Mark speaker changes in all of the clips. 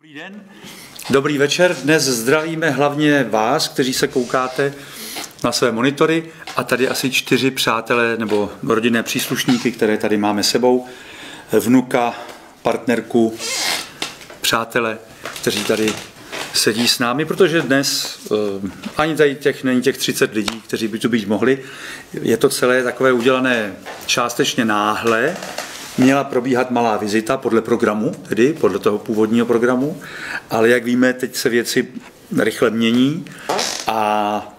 Speaker 1: Dobrý den, dobrý večer. Dnes zdravíme hlavně vás, kteří se koukáte na své monitory a tady asi 4 přátelé nebo rodinné příslušníky, které tady máme sebou, vnuka, partnerku, přátelé, kteří tady sedí s námi, protože dnes ani tady není těch 30 lidí, kteří by tu být mohli. Je to celé takové udělané částečně náhle. Měla probíhat malá vizita podle programu, tedy podle toho původního programu, ale jak víme, teď se věci rychle mění a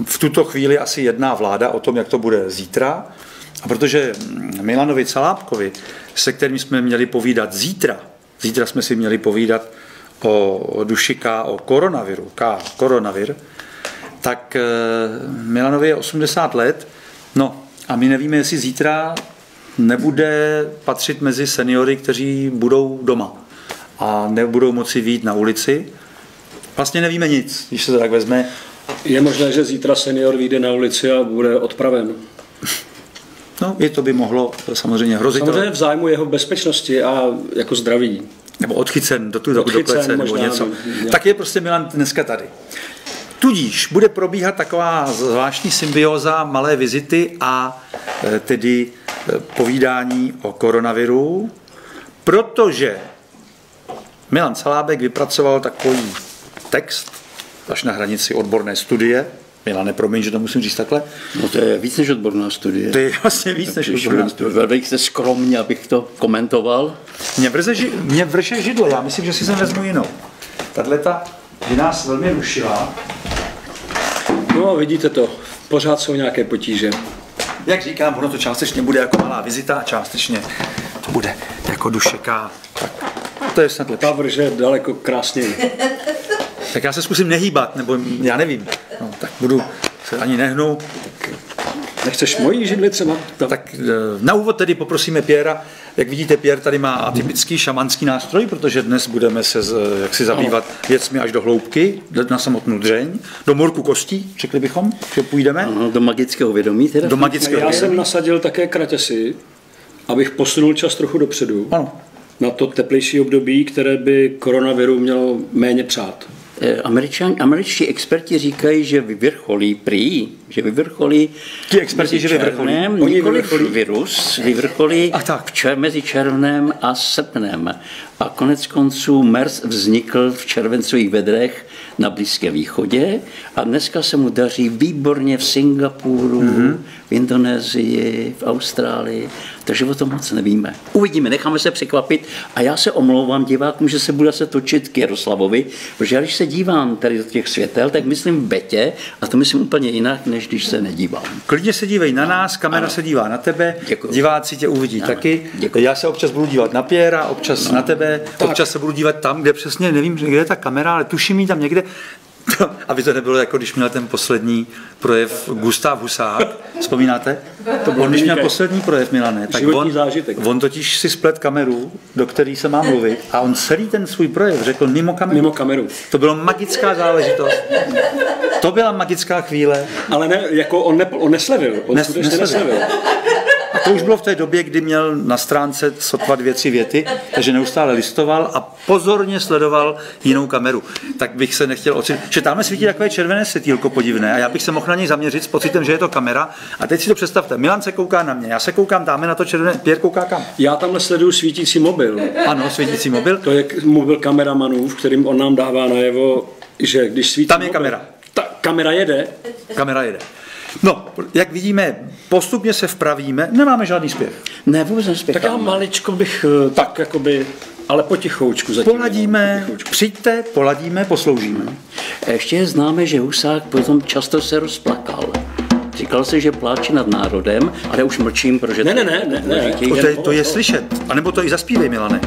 Speaker 1: v tuto chvíli asi jedná vláda o tom, jak to bude zítra. A protože Milanovi Calábkovi, se kterým jsme měli povídat zítra jsme si měli povídat o duši K, o koronaviru, koronavir, tak Milanovi je 80 let, no a my nevíme, jestli zítra nebude patřit mezi seniory, kteří budou doma a nebudou moci vyjít na ulici. Vlastně nevíme nic, když se to tak vezme.
Speaker 2: Je možné, že zítra senior vyjde na ulici a bude odpraven.
Speaker 1: No, i to by mohlo samozřejmě hrozit.
Speaker 2: Samozřejmě v zájmu jeho bezpečnosti a jako zdraví.
Speaker 1: Nebo odchycen do klece nebo něco. Tak je prostě Milan dneska tady. Tudíž bude probíhat taková zvláštní symbioza malé vizity a tedy povídání o koronaviru, protože Milan Calábek vypracoval takový text až na hranici odborné studie. Milane, promiň, že to musím říct takhle.
Speaker 3: No to je víc než odborná studie.
Speaker 1: To je vlastně víc než odborná studie.
Speaker 3: Vedejte se skromně, abych to komentoval.
Speaker 1: Mě vrše židle, já myslím, že si sem vezmu jinou. Tahleta by nás velmi rušila.
Speaker 2: No vidíte to, pořád jsou nějaké potíže.
Speaker 1: Jak říkám, ono to částečně bude jako malá vizita a částečně to bude jako duše K. Tak to je snad lepší.
Speaker 2: Ta vrže daleko krásněji.
Speaker 1: Tak já se zkusím nehýbat, nebo já nevím. No, tak budu se ani nehnu.
Speaker 2: Nechceš mojí židli třeba?
Speaker 1: Tak na úvod tedy poprosíme Pierra. Jak vidíte, Pierre tady má atypický šamanský nástroj, protože dnes budeme se jaksi zabývat věcmi až do hloubky, na samotnou dřeň, do morku kostí, řekli bychom, že půjdeme.
Speaker 3: Ano, do magického vědomí teda.
Speaker 1: Do magického
Speaker 2: vědomí. Jsem nasadil také kraťasy, abych posunul čas trochu dopředu.
Speaker 1: Ano.
Speaker 2: Na to teplejší období, které by koronaviru mělo méně přát.
Speaker 3: Američtí experti říkají, že vyvrcholí
Speaker 1: ti experti, že vyvrcholí.
Speaker 3: Nikoliv virus vyvrcholí mezi červnem a srpnem. A konec konců MERS vznikl v červencových vedrech na Blízkém východě a dneska se mu daří výborně v Singapuru, v Indonésii, v Austrálii, takže o tom moc nevíme. Uvidíme, necháme se překvapit a já se omlouvám divákům, že se bude se točit k Jaroslavovi, protože já když se dívám tady do těch světel, tak myslím v betě a to myslím úplně jinak, než když se nedívám.
Speaker 1: Klidně se dívej na nás, kamera se dívá na tebe,
Speaker 3: děkuju.
Speaker 1: Diváci tě uvidí taky.
Speaker 3: Děkuju.
Speaker 1: Já se občas budu dívat na Pierra, občas na tebe, občas se budu dívat tam, kde přesně, nevím, kde je ta kamera, ale tuším jí tam někde. Aby to nebylo jako když měl ten poslední projev Gustav Husák, vzpomínáte? On když měl poslední projev, Milane, tak on totiž si splet kameru, do který se má mluvit a on celý ten svůj projev řekl mimo kameru.
Speaker 2: Mimo kameru.
Speaker 1: To bylo magická záležitost. To byla magická chvíle.
Speaker 2: Ale ne, jako on neslevil. On skutečně neslevil.
Speaker 1: A to už bylo v té době, kdy měl na stránce sotva 2-3 věty, takže neustále listoval a pozorně sledoval jinou kameru. Tak bych se nechtěl ocitnout, že tamhle svítí takové červené světýlko podivné a já bych se mohl na něj zaměřit s pocitem, že je to kamera. A teď si to představte, Milan se kouká na mě, já se koukám tamhle na to červené, Pierre kouká kam?
Speaker 2: Já tamhle sleduju svítící mobil.
Speaker 1: Ano, svítící mobil.
Speaker 2: To je mobil kameramanů, v kterým on nám dává najevo, že když svítí
Speaker 1: tam je
Speaker 2: mobil,
Speaker 1: kamera.
Speaker 2: Kamera jede.
Speaker 1: Kamera jede. No, jak vidíme, postupně se vpravíme, nemáme žádný zpěv.
Speaker 3: Ne, vůbec nespěcháme.
Speaker 2: Tak já maličko bych tak jakoby, ale potichoučku zatím.
Speaker 1: Poladíme, přijďte, poladíme, posloužíme.
Speaker 3: Ještě je známe, že Husák potom často se rozplakal. Říkal se, že pláče nad národem, ale už mlčím, protože...
Speaker 1: Ne. To je slyšet, anebo to i zaspívej, Milane.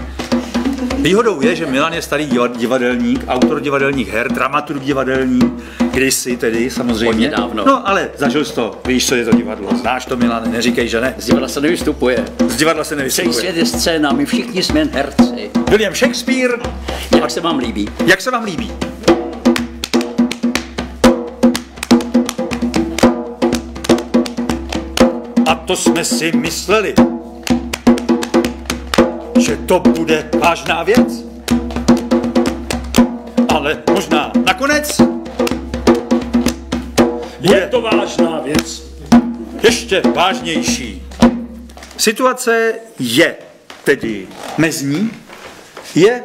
Speaker 1: Výhodou je, že Milan je starý divadelník, autor divadelních her, dramaturg divadelní, kdysi tedy samozřejmě.
Speaker 3: Hodně dávno.
Speaker 1: No ale zažil jsi to, víš, co je to divadlo, znáš to, Milane, neříkej, že ne.
Speaker 3: Z divadla se nevystupuje.
Speaker 1: Z divadla se nevystupuje.
Speaker 3: Celý svět je scéna, my všichni jsme jen herci.
Speaker 1: William Shakespeare.
Speaker 3: Jak se vám líbí?
Speaker 1: Jak se vám líbí? A to jsme si mysleli, že to bude vážná věc. ale možná nakonec
Speaker 2: Je to vážná věc.
Speaker 1: ještě vážnější. Situace je tedy mezní, je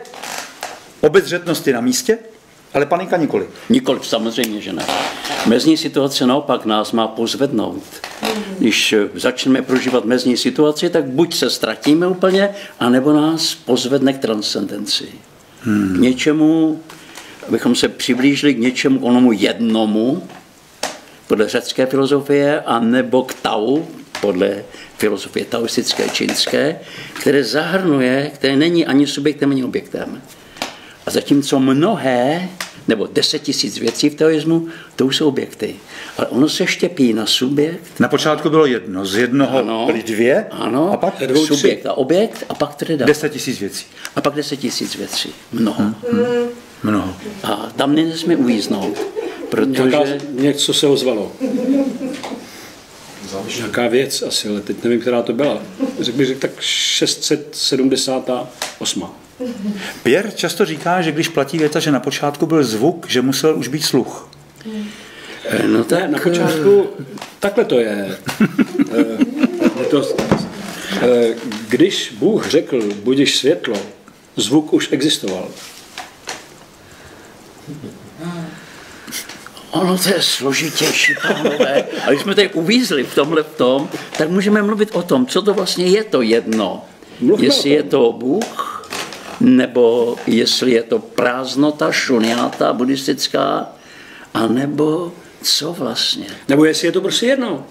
Speaker 1: obezřetnost je na místě, ale panika nikoli.
Speaker 3: Nikoliv, samozřejmě, že ne. Mezní situace naopak nás má pozvednout. Když začneme prožívat mezní situaci, tak buď se ztratíme úplně, anebo nás pozvedne k transcendenci. K něčemu, abychom se přiblížili k něčemu onomu jednomu, podle řecké filozofie, anebo k tau, podle filozofie taoistické čínské, které zahrnuje, které není ani subjektem, ani objektem. A zatímco mnohé, nebo 10 000 věcí v taoismu, to už jsou objekty. Ale ono se štěpí na subjekt.
Speaker 1: Na počátku bylo jedno, z jednoho byly dvě,
Speaker 3: ano,
Speaker 1: a pak
Speaker 3: subjekt a objekt, a pak tedy dál.
Speaker 1: 10 000 věcí.
Speaker 3: A pak 10 000 věcí. Mnoho.
Speaker 1: Mnoho.
Speaker 3: A tam nesmí uvíznout, protože...
Speaker 2: Něco se ozvalo. Nějaká věc asi, ale teď nevím, která to byla. Řekl bych, tak 678.
Speaker 1: Pierre často říká, že když platí věta, že na počátku byl zvuk, že musel už být sluch.
Speaker 3: No tak...
Speaker 2: Ne, na počátku, takhle to je. Když Bůh řekl, budiš světlo, zvuk už existoval.
Speaker 3: Ono to je složitější, pánové. A když jsme tady uvízli v tomhle tak můžeme mluvit o tom, co to vlastně je to jedno. Jestli je to Bůh, nebo jestli je to prázdnota, šunjáta buddhistická, anebo co vlastně.
Speaker 2: Nebo jestli je to prostě jedno.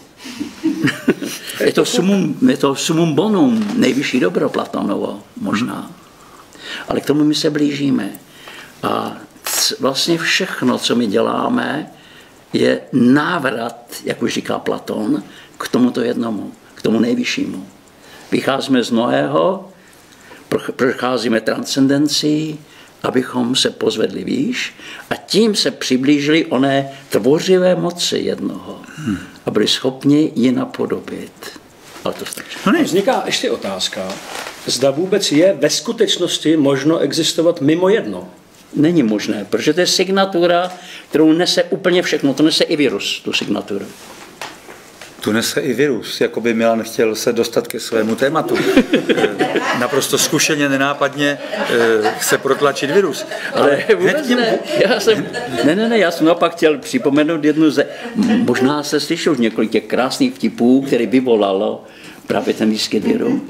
Speaker 3: Je to sumum bonum, nejvyšší dobro Platonovo, možná. Ale k tomu my se blížíme. A vlastně všechno, co my děláme, je návrat, jak už říká Platon, k tomuto jednomu, k tomu nejvyššímu. Vycházíme z mnohého, procházíme transcendencí, abychom se pozvedli výš a tím se přiblížili oné tvořivé moci jednoho a byli schopni ji napodobit. Ale to stačí.
Speaker 2: Vzniká ještě otázka, zda vůbec je ve skutečnosti možno existovat mimo jedno.
Speaker 3: Není možné, protože to je signatura, kterou nese úplně všechno. To nese i virus, tu signaturu.
Speaker 1: Tu nese i virus, jako by Milan chtěl se dostat ke svému tématu. Naprosto zkušeně, nenápadně chce protlačit virus.
Speaker 3: Ale vůbec ne. Já jsem naopak chtěl připomenout možná se slyšel už několik těch krásných vtipů, které vyvolalo právě ten výskyt viru.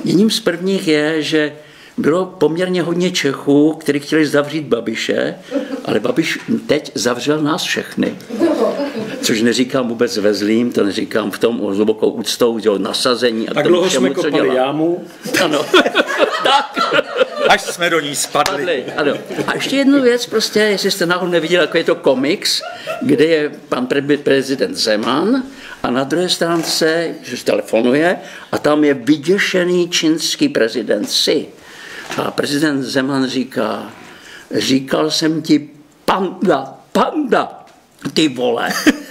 Speaker 3: Jedním z prvních je, že bylo poměrně hodně Čechů, kteří chtěli zavřít Babiše, ale Babiš teď zavřel nás všechny. Což neříkám vůbec ve zlým, to neříkám v tom o hlubokou úctou, o nasazení. A
Speaker 2: tak dlouho jsme kopali jámu.
Speaker 3: Ano. Tak.
Speaker 1: Až jsme do ní spadli.
Speaker 3: Ano. A ještě jednu věc, prostě, jestli jste náhodou neviděli, jako je to komiks, kde je pan prezident Zeman a na druhé stránce, že telefonuje, a tam je vyděšený čínský prezident Xi. A prezident Zeman říkal jsem ti panda, ty vole,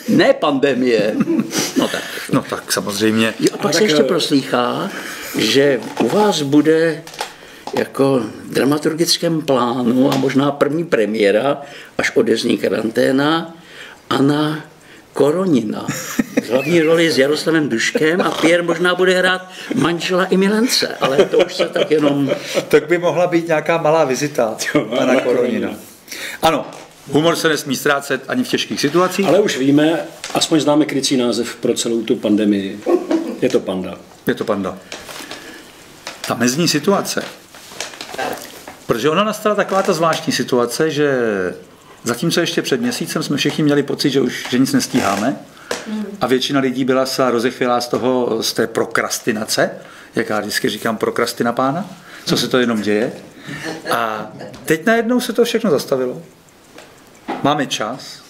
Speaker 3: ne pandemie.
Speaker 1: No tak samozřejmě.
Speaker 3: A pak se ještě proslýchá, že u vás bude jako v dramaturgickém plánu a možná první premiéra, až odezní karanténa, Anna Koronina. V hlavní roli s Jaroslavem Duškem a Pierre možná bude hrát manžela i milence, ale to už se tak jenom...
Speaker 1: Tak by mohla být nějaká malá vizita Anna Koronina. Ano, humor se nesmí ztrácet ani v těžkých situacích.
Speaker 2: Ale už víme, aspoň známe krycí název pro celou tu pandemii. Je to panda.
Speaker 1: Je to panda. Ta mezní situace. Protože ona nastala taková ta zvláštní situace, že zatímco ještě před měsícem jsme všichni měli pocit, že nic nestíháme a většina lidí byla se rozechvělá z té prokrastinace, jak já vždycky říkám prokrastina pána, co se to jenom děje. A teď najednou se to všechno zastavilo. Máme čas,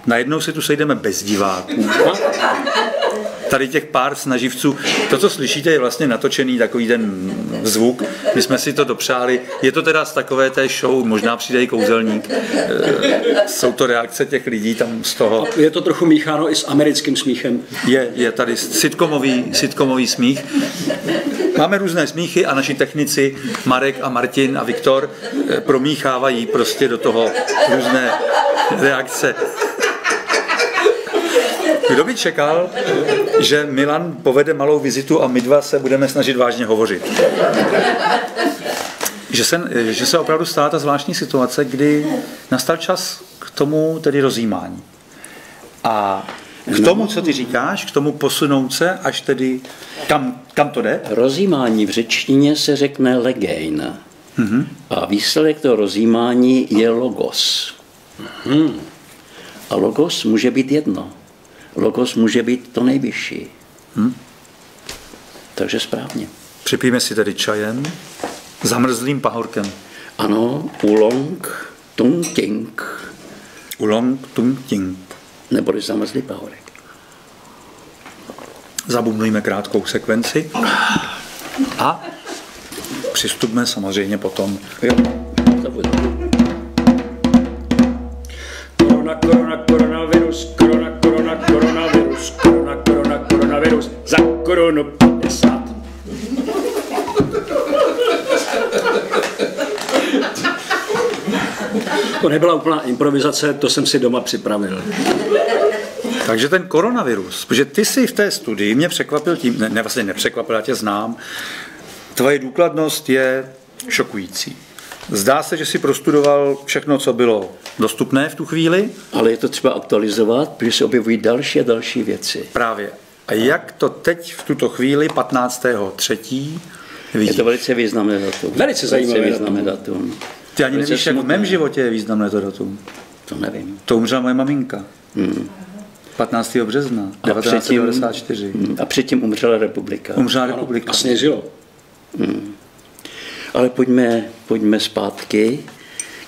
Speaker 1: najednou se tu sejdeme bez diváků. tady těch pár snaživců. To, co slyšíte, je vlastně natočený takový ten zvuk. My jsme si to dopřáli. Je to teda z takové té show, možná přijde i kouzelník. Jsou to reakce těch lidí tam z toho.
Speaker 2: Je to trochu mícháno i s americkým smíchem.
Speaker 1: Je tady sitcomový smích. Máme různé smíchy a naši technici Marek a Martin a Viktor promíchávají prostě do toho různé reakce. Kdo by čekal, že Milan povede malou vizitu a my dva se budeme snažit vážně hovořit? Že se opravdu stala ta zvláštní situace, kdy nastal čas k tomu tedy rozjímání. A k tomu, co ty říkáš, k tomu posunout se, až tedy kam to jde?
Speaker 3: Rozjímání v řečtině se řekne legein. A výsledek toho rozjímání je logos. A logos může být jedno. Logos může být to nejvyšší. Takže správně.
Speaker 1: Připijeme si tedy čajem, zamrzlým pahorkem.
Speaker 3: Ano, Oolong Tung Ting.
Speaker 1: Oolong Tung Ting.
Speaker 3: Neboli zamrzlý pahorek.
Speaker 1: Zabubnujme krátkou sekvenci a přistupme samozřejmě potom.
Speaker 2: Koronavirus, koronavirus, za korunu 50. To nebyla úplná improvizace, to jsem si doma připravil.
Speaker 1: Takže ten koronavirus, protože ty jsi v té studii mě překvapil tím, vlastně nepřekvapil, já tě znám, tvoje důkladnost je šokující. Zdá se, že jsi prostudoval všechno, co bylo dostupné v tu chvíli.
Speaker 3: Ale je to třeba aktualizovat, protože se objevují další a další věci.
Speaker 1: Právě. A jak to teď v tuto chvíli, 15.3. vidíš?
Speaker 3: Je to velice významné datum.
Speaker 2: Velice zajímavé
Speaker 3: datum.
Speaker 1: Ty ani nevíš, jak v mém životě je významné to datum.
Speaker 3: To nevím.
Speaker 1: To umřela moje maminka. 15. března 1994.
Speaker 3: A předtím umřela republika.
Speaker 1: Umřela republika.
Speaker 2: A sněžilo.
Speaker 3: Ale pojďme zpátky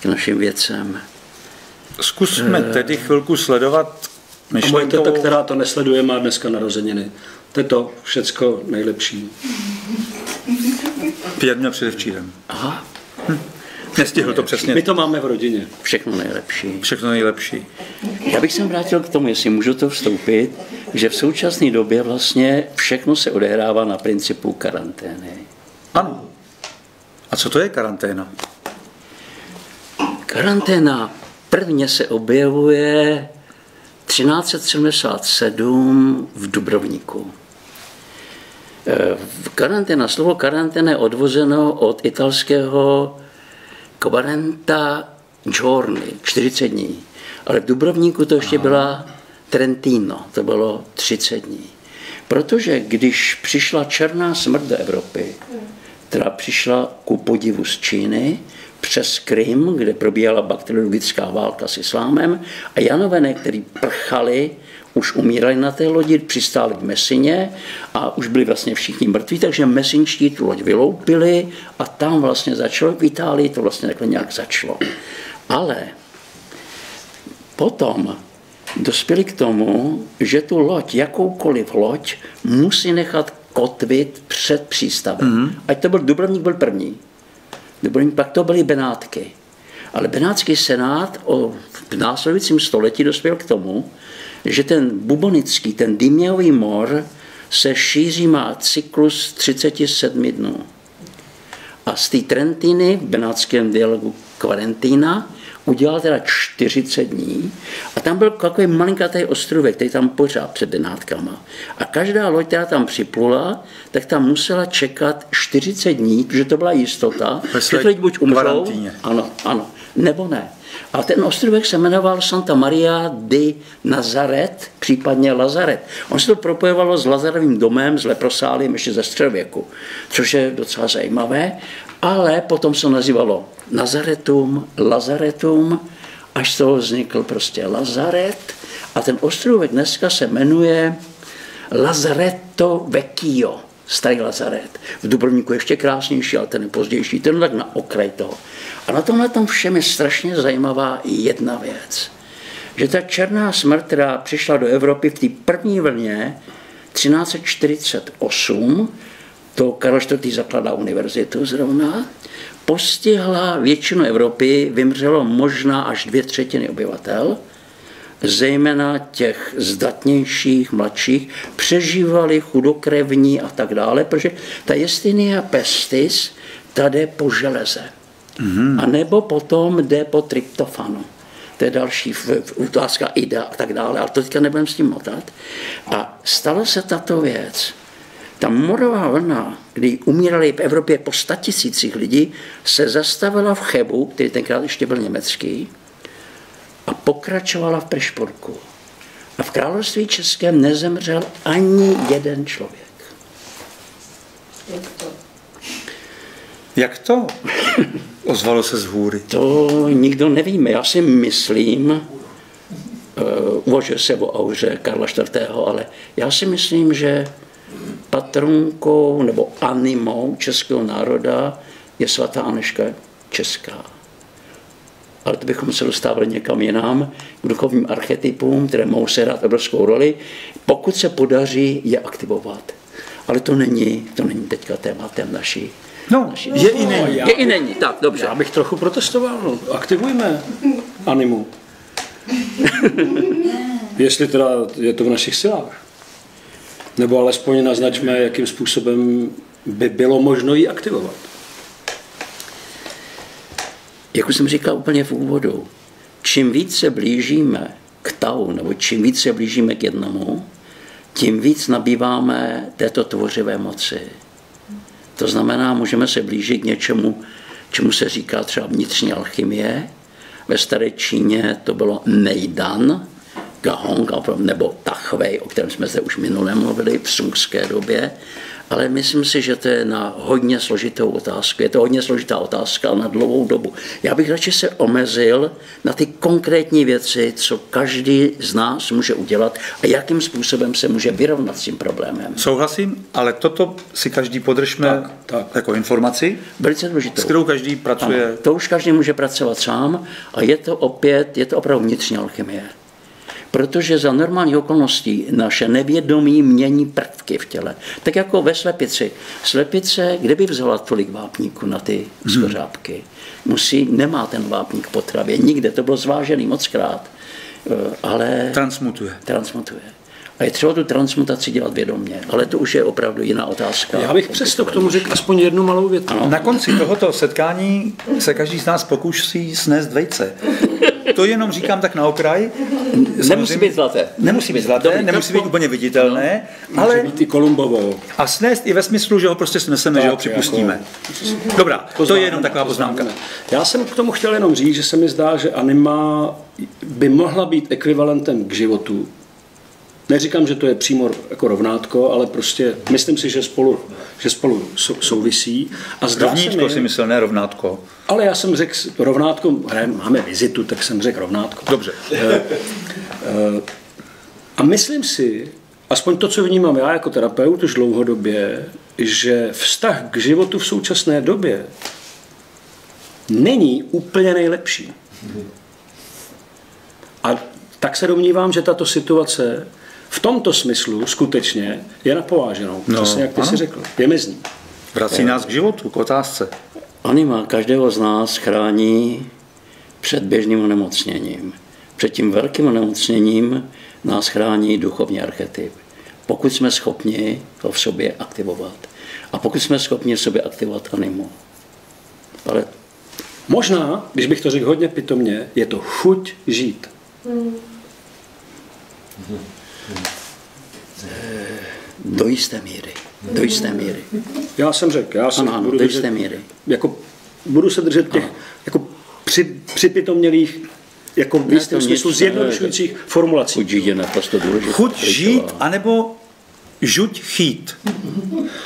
Speaker 3: k našim věcem.
Speaker 1: Zkusme tedy chvilku sledovat myšlenkou.
Speaker 2: A moje teta, která to nesleduje, má dneska narozeniny. Teto, všecko nejlepší.
Speaker 1: Pět měl předevčírem.
Speaker 3: Aha.
Speaker 1: Nestihl to přesně.
Speaker 2: My to máme v rodině.
Speaker 3: Všechno nejlepší.
Speaker 1: Všechno nejlepší.
Speaker 3: Já bych se vrátil k tomu, jestli můžu to vstoupit, že v současné době vlastně všechno se odehrává na principu karantény.
Speaker 1: Ano. A co to je karanténa?
Speaker 3: Karanténa prvně se objevuje 1377 v Dubrovníku. Slovo karanténa je odvozeno od italského quaranta giorni, 40 dní. Ale v Dubrovníku to ještě byla Trentino, to bylo 30 dní. Protože když přišla černá smrt do Evropy, která přišla ku podivu z Číny, přes Krym, kde probíhala bakteriologická válka s islámem, a Janové, kteří prchali, už umírali na té lodi, přistáli v Messině a už byli vlastně všichni mrtví, takže mesinčtí tu loď vyloupili a tam vlastně začalo, v Itálii to vlastně takhle nějak začalo. Ale potom dospěli k tomu, že tu loď, jakoukoliv loď, musí nechat kotvit před přístavem. Ať to byl Dubrovník, byl první. Dubrovník, pak to byly Benátky. Ale Benátský senát v následujícím století dospěl k tomu, že ten bubonický, ten dýmějový mor se šíří, má cyklus 37 dnů. A z té Trentiny v benátském dialogu Quarentina udělal teda 40 dní a tam byl takový malinkatý ostrovek, který tam pořád před Benátkama. A každá loď, která tam připlula, tak tam musela čekat 40 dní, protože to byla jistota, že to buď umřou, ano, nebo ne. A ten ostrovek se jmenoval Santa Maria di Nazaret, případně Lazaret. On se to propojovalo s Lazarovým domem, s leprosáliem ještě ze středověku, což je docela zajímavé, ale potom se nazývalo Nazaretum, Lazaretum, až z toho vznikl prostě Lazaret. A ten ostrovek dneska se jmenuje Lazaretto Vecchio, starý Lazaret. V Dubrovníku ještě krásnější, ale ten je pozdější, ten je tak na okraj toho. A na tomhle tom všem je strašně zajímavá jedna věc. Že ta černá smrt, která přišla do Evropy v té první vlně, 1348, to Karel IV. Zakládá univerzitu zrovna, postihla většinu Evropy, vymřelo možná až 2/3 obyvatel, zejména těch zdatnějších, mladších, přežívali chudokrevní a tak dále, protože ta Yersinia pestis, ta jde po železe. A nebo potom jde po tryptofanu. To je další otázka IDA a tak dále, ale to teďka nebudeme s tím motat. A stala se tato věc. Ta morová vlna, kdy umírali v Evropě po 100 000 lidí, se zastavila v Chebu, který tenkrát ještě byl německý, a pokračovala v Prešporku. A v království českém nezemřel ani jeden člověk.
Speaker 1: Jak to? Ozvalo se z hůry.
Speaker 3: To nikdo nevíme. Já si myslím, uvažuje se o auře Karla IV., ale já si myslím, že patronkou nebo animou českého národa je svatá Anežka Česká. Ale to bychom se dostávali někam jinam, k duchovním archetypům, které mohou sehrát obrovskou roli, pokud se podaří je aktivovat. Ale to není teďka tématem naší.
Speaker 1: No, je i není.
Speaker 3: Je i není, tak dobře.
Speaker 2: Já bych trochu protestoval. Aktivujme animu. Jestli teda je to v našich silách. Nebo alespoň naznačme, jakým způsobem by bylo možno ji aktivovat.
Speaker 3: Jak už jsem říkal úplně v úvodu, čím víc se blížíme k tau, nebo čím víc se blížíme k jednomu, tím víc nabýváme této tvořivé moci. To znamená, můžeme se blížit k něčemu, čemu se říká třeba vnitřní alchymie. Ve staré Číně to bylo Meidan, Gahong nebo Tachwei, o kterém jsme zde už minule mluvili v sungské době. Ale myslím si, že to je na hodně složitou otázku. Je to hodně složitá otázka na dlouhou dobu. Já bych radši se omezil na ty konkrétní věci, co každý z nás může udělat a jakým způsobem se může vyrovnat s tím problémem.
Speaker 1: Souhlasím, ale toto si každý podržme tak. Jako informaci,
Speaker 3: velice důležitou,
Speaker 1: s kterou každý pracuje.
Speaker 3: Ano, to už každý může pracovat sám a je to opravdu vnitřní alchymie. Protože za normální okolností naše nevědomí mění prvky v těle. Tak jako ve slepici. Slepice, kde by vzala tolik vápníku na ty skořápky? Nemá ten vápník v potravě, nikde, to bylo zvážený mockrát. Ale transmutuje. A je třeba tu transmutaci dělat vědomě. Ale to už je opravdu jiná otázka.
Speaker 2: Já bych přesto k tomu řekl aspoň jednu malou větu.
Speaker 1: Na konci tohoto setkání se každý z nás pokusí snést vejce. To jenom říkám tak na okraj.
Speaker 3: Nemusí být zlaté.
Speaker 1: Nemusí být zlaté, nemusí být úplně viditelné, ale
Speaker 2: může být i Kolumbovou.
Speaker 1: A snést i ve smyslu, že ho prostě sneseme, že ho připustíme. Jako... Dobrá, to je jenom taková poznámka.
Speaker 2: Já jsem k tomu chtěl jenom říct, že se mi zdá, že anima by mohla být ekvivalentem k životu. Neříkám, že to je přímo jako rovnátko, ale prostě myslím si, že spolu souvisí. A
Speaker 1: rovnítko si myslel, ne rovnátko.
Speaker 2: Ale já jsem řekl rovnátko, máme vizitu, tak jsem řekl rovnátko.
Speaker 1: Dobře.
Speaker 2: A myslím si, aspoň to, co vnímám já jako terapeut už dlouhodobě, že vztah k životu v současné době není úplně nejlepší. A tak se domnívám, že tato situace v tomto smyslu skutečně je napováženou. Přesně jak ty jsi řekl. Je mezní.
Speaker 1: Vrací nás k životu, k otázce.
Speaker 3: Anima každého z nás chrání před běžným onemocněním. Před tím velkým onemocněním nás chrání duchovní archetyp. Pokud jsme schopni ho v sobě aktivovat. A pokud jsme schopni v sobě aktivovat animu. Ale
Speaker 2: možná, když bych to řekl hodně pitomně, je to chuť žít.
Speaker 3: Do jisté míry. Do jisté míry.
Speaker 2: Já jsem řekl,
Speaker 3: ano, do jisté míry.
Speaker 2: Budu se držet těch jako připitomělých, jako v jistém smyslu zjednodušujících formulací.
Speaker 3: Chuť žít je naprosto důležité.
Speaker 1: Chuť žít, anebo žuť chít.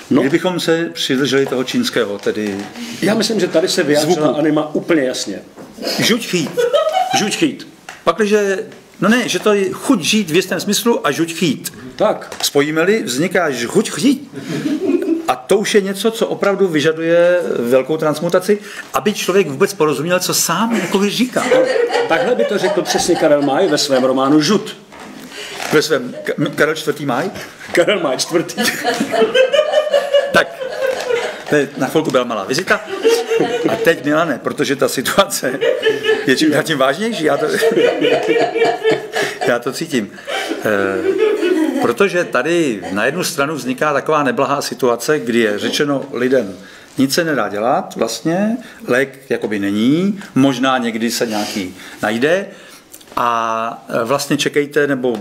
Speaker 1: No. Kdybychom se přidrželi toho čínského, tedy...
Speaker 2: Já myslím, že tady se vyjádřila anima úplně jasně.
Speaker 1: Žuť chít.
Speaker 2: Žuť chít.
Speaker 1: Pakliže... No ne, že to je chuť žít v jistém smyslu a žuť chít.
Speaker 2: Tak.
Speaker 1: Spojíme-li, vzniká žuť chít. A to už je něco, co opravdu vyžaduje velkou transmutaci, aby člověk vůbec porozuměl, co sám jako říká.
Speaker 2: Takhle by to řekl přesně Karel May ve svém románu Žud.
Speaker 1: ve svém Karel IV. Máj?
Speaker 2: Karel má čtvrtý.
Speaker 1: Tak, na chvilku byla malá vizita. A teď, Milane, protože ta situace je čím dál tím vážnější, já to cítím. Protože tady na jednu stranu vzniká taková neblahá situace, kdy je řečeno lidem, nic se nedá dělat, vlastně, lék jakoby není, možná někdy se nějaký najde a vlastně čekejte, nebo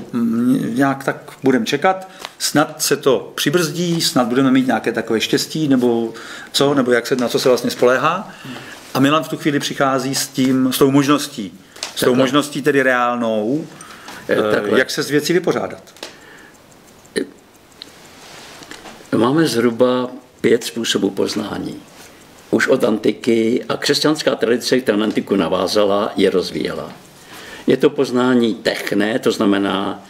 Speaker 1: nějak tak budeme čekat, snad se to přibrzdí, snad budeme mít nějaké takové štěstí, nebo co, nebo na co se vlastně spoléhá. A Milan v tu chvíli přichází s tou možností, tou možností tedy reálnou, jak se s věcí vypořádat.
Speaker 3: Máme zhruba 5 způsobů poznání. Už od antiky a křesťanská tradice, která na antiku navázala, je rozvíjela. Je to poznání techné, to znamená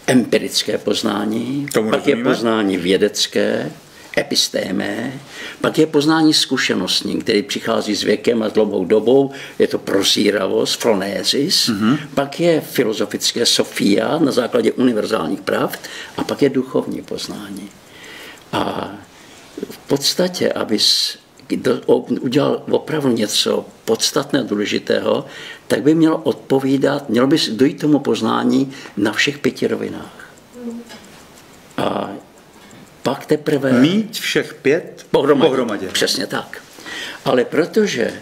Speaker 3: empirické poznání, pak je poznání vědecké, epistémé, pak je poznání zkušenostní, který přichází s věkem a s dlouhou dobou, je to prozíravost, phronésis, pak je filozofické sofia na základě univerzálních pravd a pak je duchovní poznání. A v podstatě, abys udělal opravdu něco podstatného, důležitého, tak by mělo bys dojít tomu poznání na všech 5 rovinách. A pak teprve...
Speaker 1: Mít všech 5 pohromadě.
Speaker 3: Přesně tak. Ale protože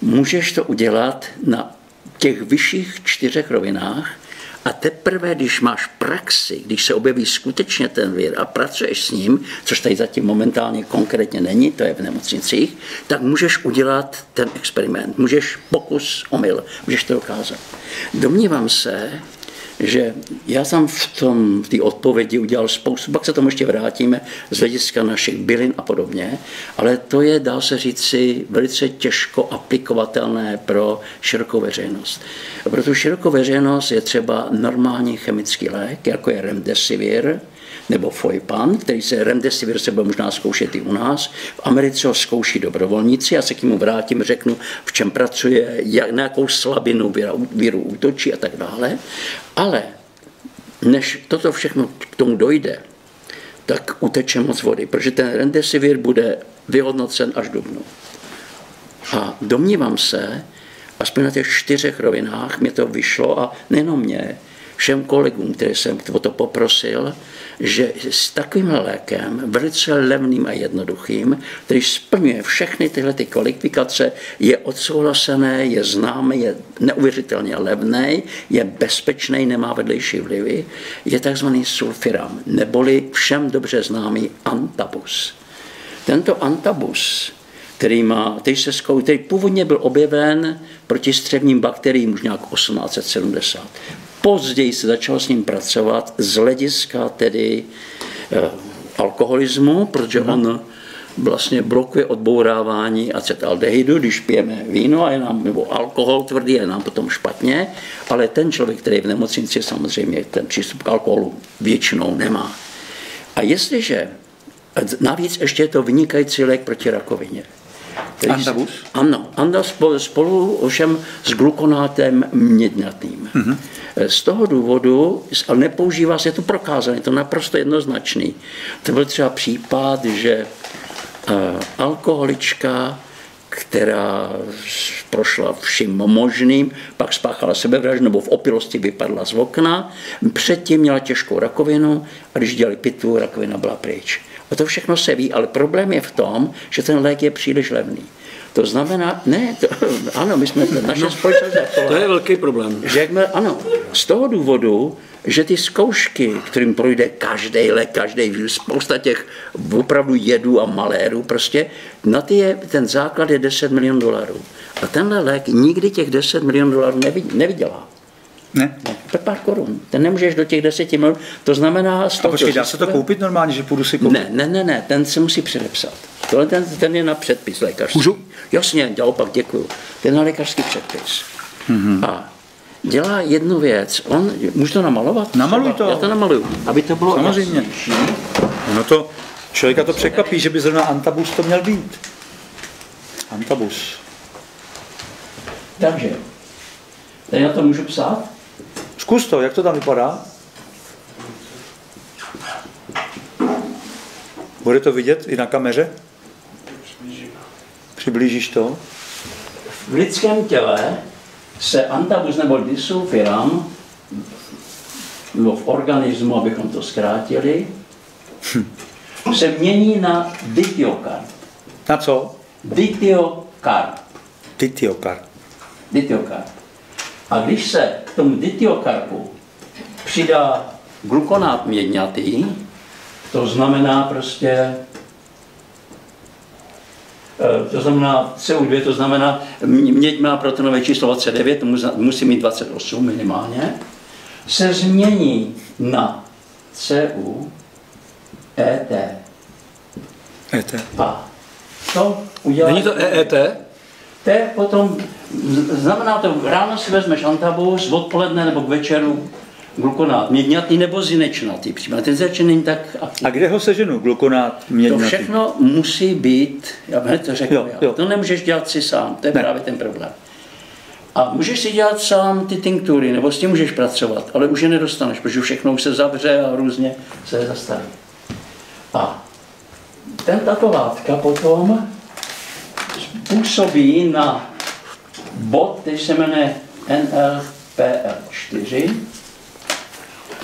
Speaker 3: můžeš to udělat na těch vyšších 4 rovinách, a teprve, když máš praxi, když se objeví skutečně ten vir a pracuješ s ním, což tady zatím momentálně konkrétně není, to je v nemocnicích, tak můžeš udělat ten experiment. Můžeš pokus, omyl, můžeš to dokázat. Domnívám se, že já jsem v té odpovědi udělal spoustu, pak se tomu ještě vrátíme z hlediska našich bylin a podobně, ale to je, dá se říci, velice těžko aplikovatelné pro širokou veřejnost. Pro tu širokou veřejnost je třeba normální chemický lék, jako je remdesivir, nebo Foipan, remdesivir se bude možná zkoušet i u nás. V Americe ho zkouší dobrovolníci, já se k němu vrátím, řeknu, v čem pracuje, na jakou slabinu viru útočí a tak dále. Ale než toto všechno k tomu dojde, tak uteče moc vody, protože ten remdesivir bude vyhodnocen až v dubnu. A domnívám se, aspoň na těch 4 rovinách mě to vyšlo a nejenom mě, všem kolegům, který jsem o to poprosil, že s takovým lékem, velice levným a jednoduchým, který splňuje všechny tyhle kvalifikace, je odsouhlasené, je známý, je neuvěřitelně levný, je bezpečný, nemá vedlejší vlivy, je takzvaný sulfiram, neboli všem dobře známý antabus. Tento antabus, který původně byl objeven proti střevním bakteriím už nějak 1870. Později se začalo s ním pracovat z hlediska tedy alkoholismu, protože on vlastně blokuje odbourávání acetaldehydu, když pijeme víno a je nám, nebo alkohol tvrdý, je nám potom špatně, ale ten člověk, který je v nemocnici, samozřejmě ten přístup k alkoholu většinou nemá. A jestliže, navíc ještě je to vynikající lék proti rakovině.
Speaker 1: Antabus?
Speaker 3: Ano, spolu ovšem s glukonátem měďnatým. Z toho důvodu, ale nepoužívá se, je to prokázané, je to naprosto jednoznačný. To byl třeba případ, že alkoholička, která prošla vším možným, pak spáchala sebevraždu nebo v opilosti vypadla z okna, předtím měla těžkou rakovinu a když dělali pitvu, rakovina byla pryč. A to všechno se ví, ale problém je v tom, že ten lék je příliš levný. To znamená, ano, my jsme naše společnost.
Speaker 2: To je velký problém.
Speaker 3: Ano, z toho důvodu, že ty zkoušky, kterým projde každý lék, spousta těch opravdu jedů a malérů, prostě na ten základ je $10 milionů. A tenhle lék nikdy těch $10 milionů nevydělá.
Speaker 1: Ne?
Speaker 3: Pár korun. Ten nemůžeš do těch 10 milionů. To znamená...
Speaker 1: A počkej, dá se to koupit normálně, že půjdu si koupit?
Speaker 3: Ne, ten se musí předepsat. Ten je na předpis lékařský.
Speaker 1: Můžu?
Speaker 3: Jasně, opak, děkuju. Ten je na lékařský předpis. A dělá jednu věc. Můžu to namalovat?
Speaker 1: Namaluj to.
Speaker 3: Já to namaluju, aby to bylo
Speaker 1: samozřejmě jasnější. No to člověka to překvapí, že by zrovna antabus to měl být. Antabus.
Speaker 3: Takže, tady na to můžu psát?
Speaker 1: Zkus to, jak to tam vypadá? Bude to vidět i na kameře? Přiblížíš to?
Speaker 3: V lidském těle se antabus nebo disulfiram, nebo v organismu, abychom to zkrátili, se mění na ditiokarp.
Speaker 1: Na co?
Speaker 3: Ditiokarp.
Speaker 1: Ditiokarp.
Speaker 3: A když se k tomu ditiokarpu přidá glukonát měďnatý, to znamená prostě, to znamená CO2, to znamená, měď má protonové číslo 29, to musí mít 28 minimálně, se změní na CuET. A to udělá...
Speaker 1: Není to EET?
Speaker 3: Te potom, znamená to, ráno si vezmeš antabus, odpoledne nebo k večeru glukonát měďnatý nebo zinečnatý. Ten začín není tak aktivní.
Speaker 1: A kde ho seženu, glukonát měďnatý?
Speaker 3: To všechno musí být, já hned to řeknu, jo. To nemůžeš dělat si sám, to je právě ten problém. A můžeš si dělat sám ty tinktury, nebo s tím můžeš pracovat, ale už je nedostaneš, protože všechno už se zavře a různě se zastaví. A tato látka potom působí na bod, který se jmenuje NLPL4,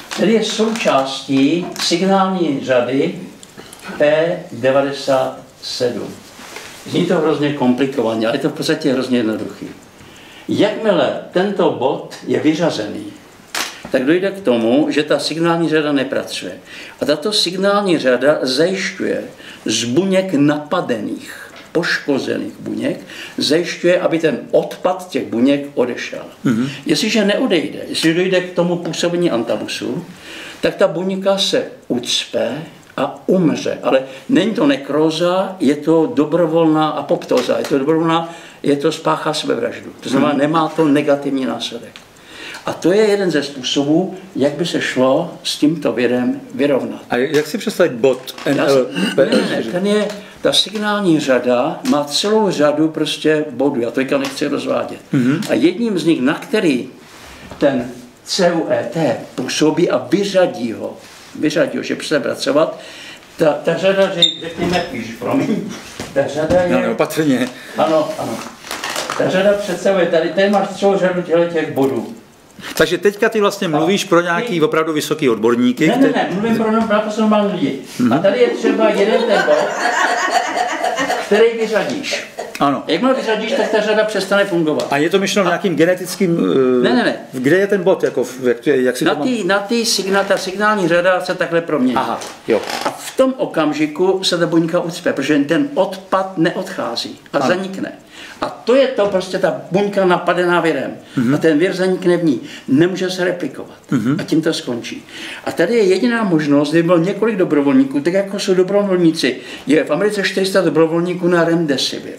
Speaker 3: který je součástí signální řady P97. Zní to hrozně komplikovaně, ale je to v podstatě hrozně jednoduchý. Jakmile tento bod je vyřazený, tak dojde k tomu, že ta signální řada nepracuje. A tato signální řada zajišťuje z buněk napadených, poškozených buněk, zajišťuje, aby ten odpad těch buněk odešel. Jestliže neodejde, jestli dojde k tomu působení antabusu, tak ta buňka se ucpe a umře. Ale není to nekróza, je to dobrovolná apoptóza, je to dobrovolná, je to spáchá sebevraždu. To znamená, nemá to negativní následek. A to je jeden ze způsobů, jak by se šlo s tímto virem vyrovnat.
Speaker 1: A jak si představit bod NLPL4?
Speaker 3: Ten je, ta signální řada má celou řadu prostě bodů, já to nechci rozvádět. A jedním z nich, na který ten CuET působí a vyřadí ho, že přestane pracovat, ta řada, řekněme, ta řada je...
Speaker 1: No, opatrně.
Speaker 3: Ano. Ta řada představuje, tady máš celou řadu těch bodů.
Speaker 1: Takže teďka ty vlastně mluvíš pro nějaký opravdu vysoký odborníky.
Speaker 3: Ne, mluvím pro normální lidi. A tady je třeba jeden ten bod, který vyřadíš.
Speaker 1: Ano.
Speaker 3: Jakmile vyřadíš, tak ta řada přestane fungovat.
Speaker 1: A je to myšleno nějakým genetickým...
Speaker 3: Ne.
Speaker 1: Kde je ten bod? Jako, jak si
Speaker 3: ta signální řada se takhle promění.
Speaker 1: Aha, jo.
Speaker 3: A v tom okamžiku se ta buňka ucpe, protože ten odpad neodchází a zanikne. A to je to prostě ta buňka napadená virem. A ten vir zanikne v ní. Nemůže se replikovat. A tím to skončí. A tady je jediná možnost, kdyby bylo několik dobrovolníků, tak jako jsou dobrovolníci. Je v Americe 400 dobrovolníků na Remdesivir,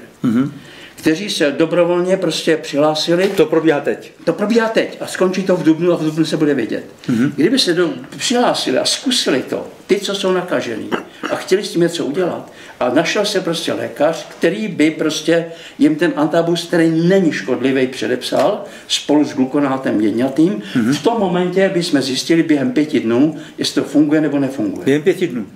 Speaker 3: kteří se dobrovolně prostě přihlásili.
Speaker 1: To probíhá teď.
Speaker 3: To probíhá teď a skončí to v dubnu a v dubnu se bude vědět. Kdyby se přihlásili a zkusili to, ty, co jsou nakažený a chtěli s tím něco udělat, a našel se prostě lékař, který by prostě jim ten antabus, který není škodlivý, předepsal spolu s glukonátem měďnatým. V tom momentě bychom zjistili během 5 dnů, jestli to funguje nebo nefunguje.
Speaker 1: Během 5 dnů?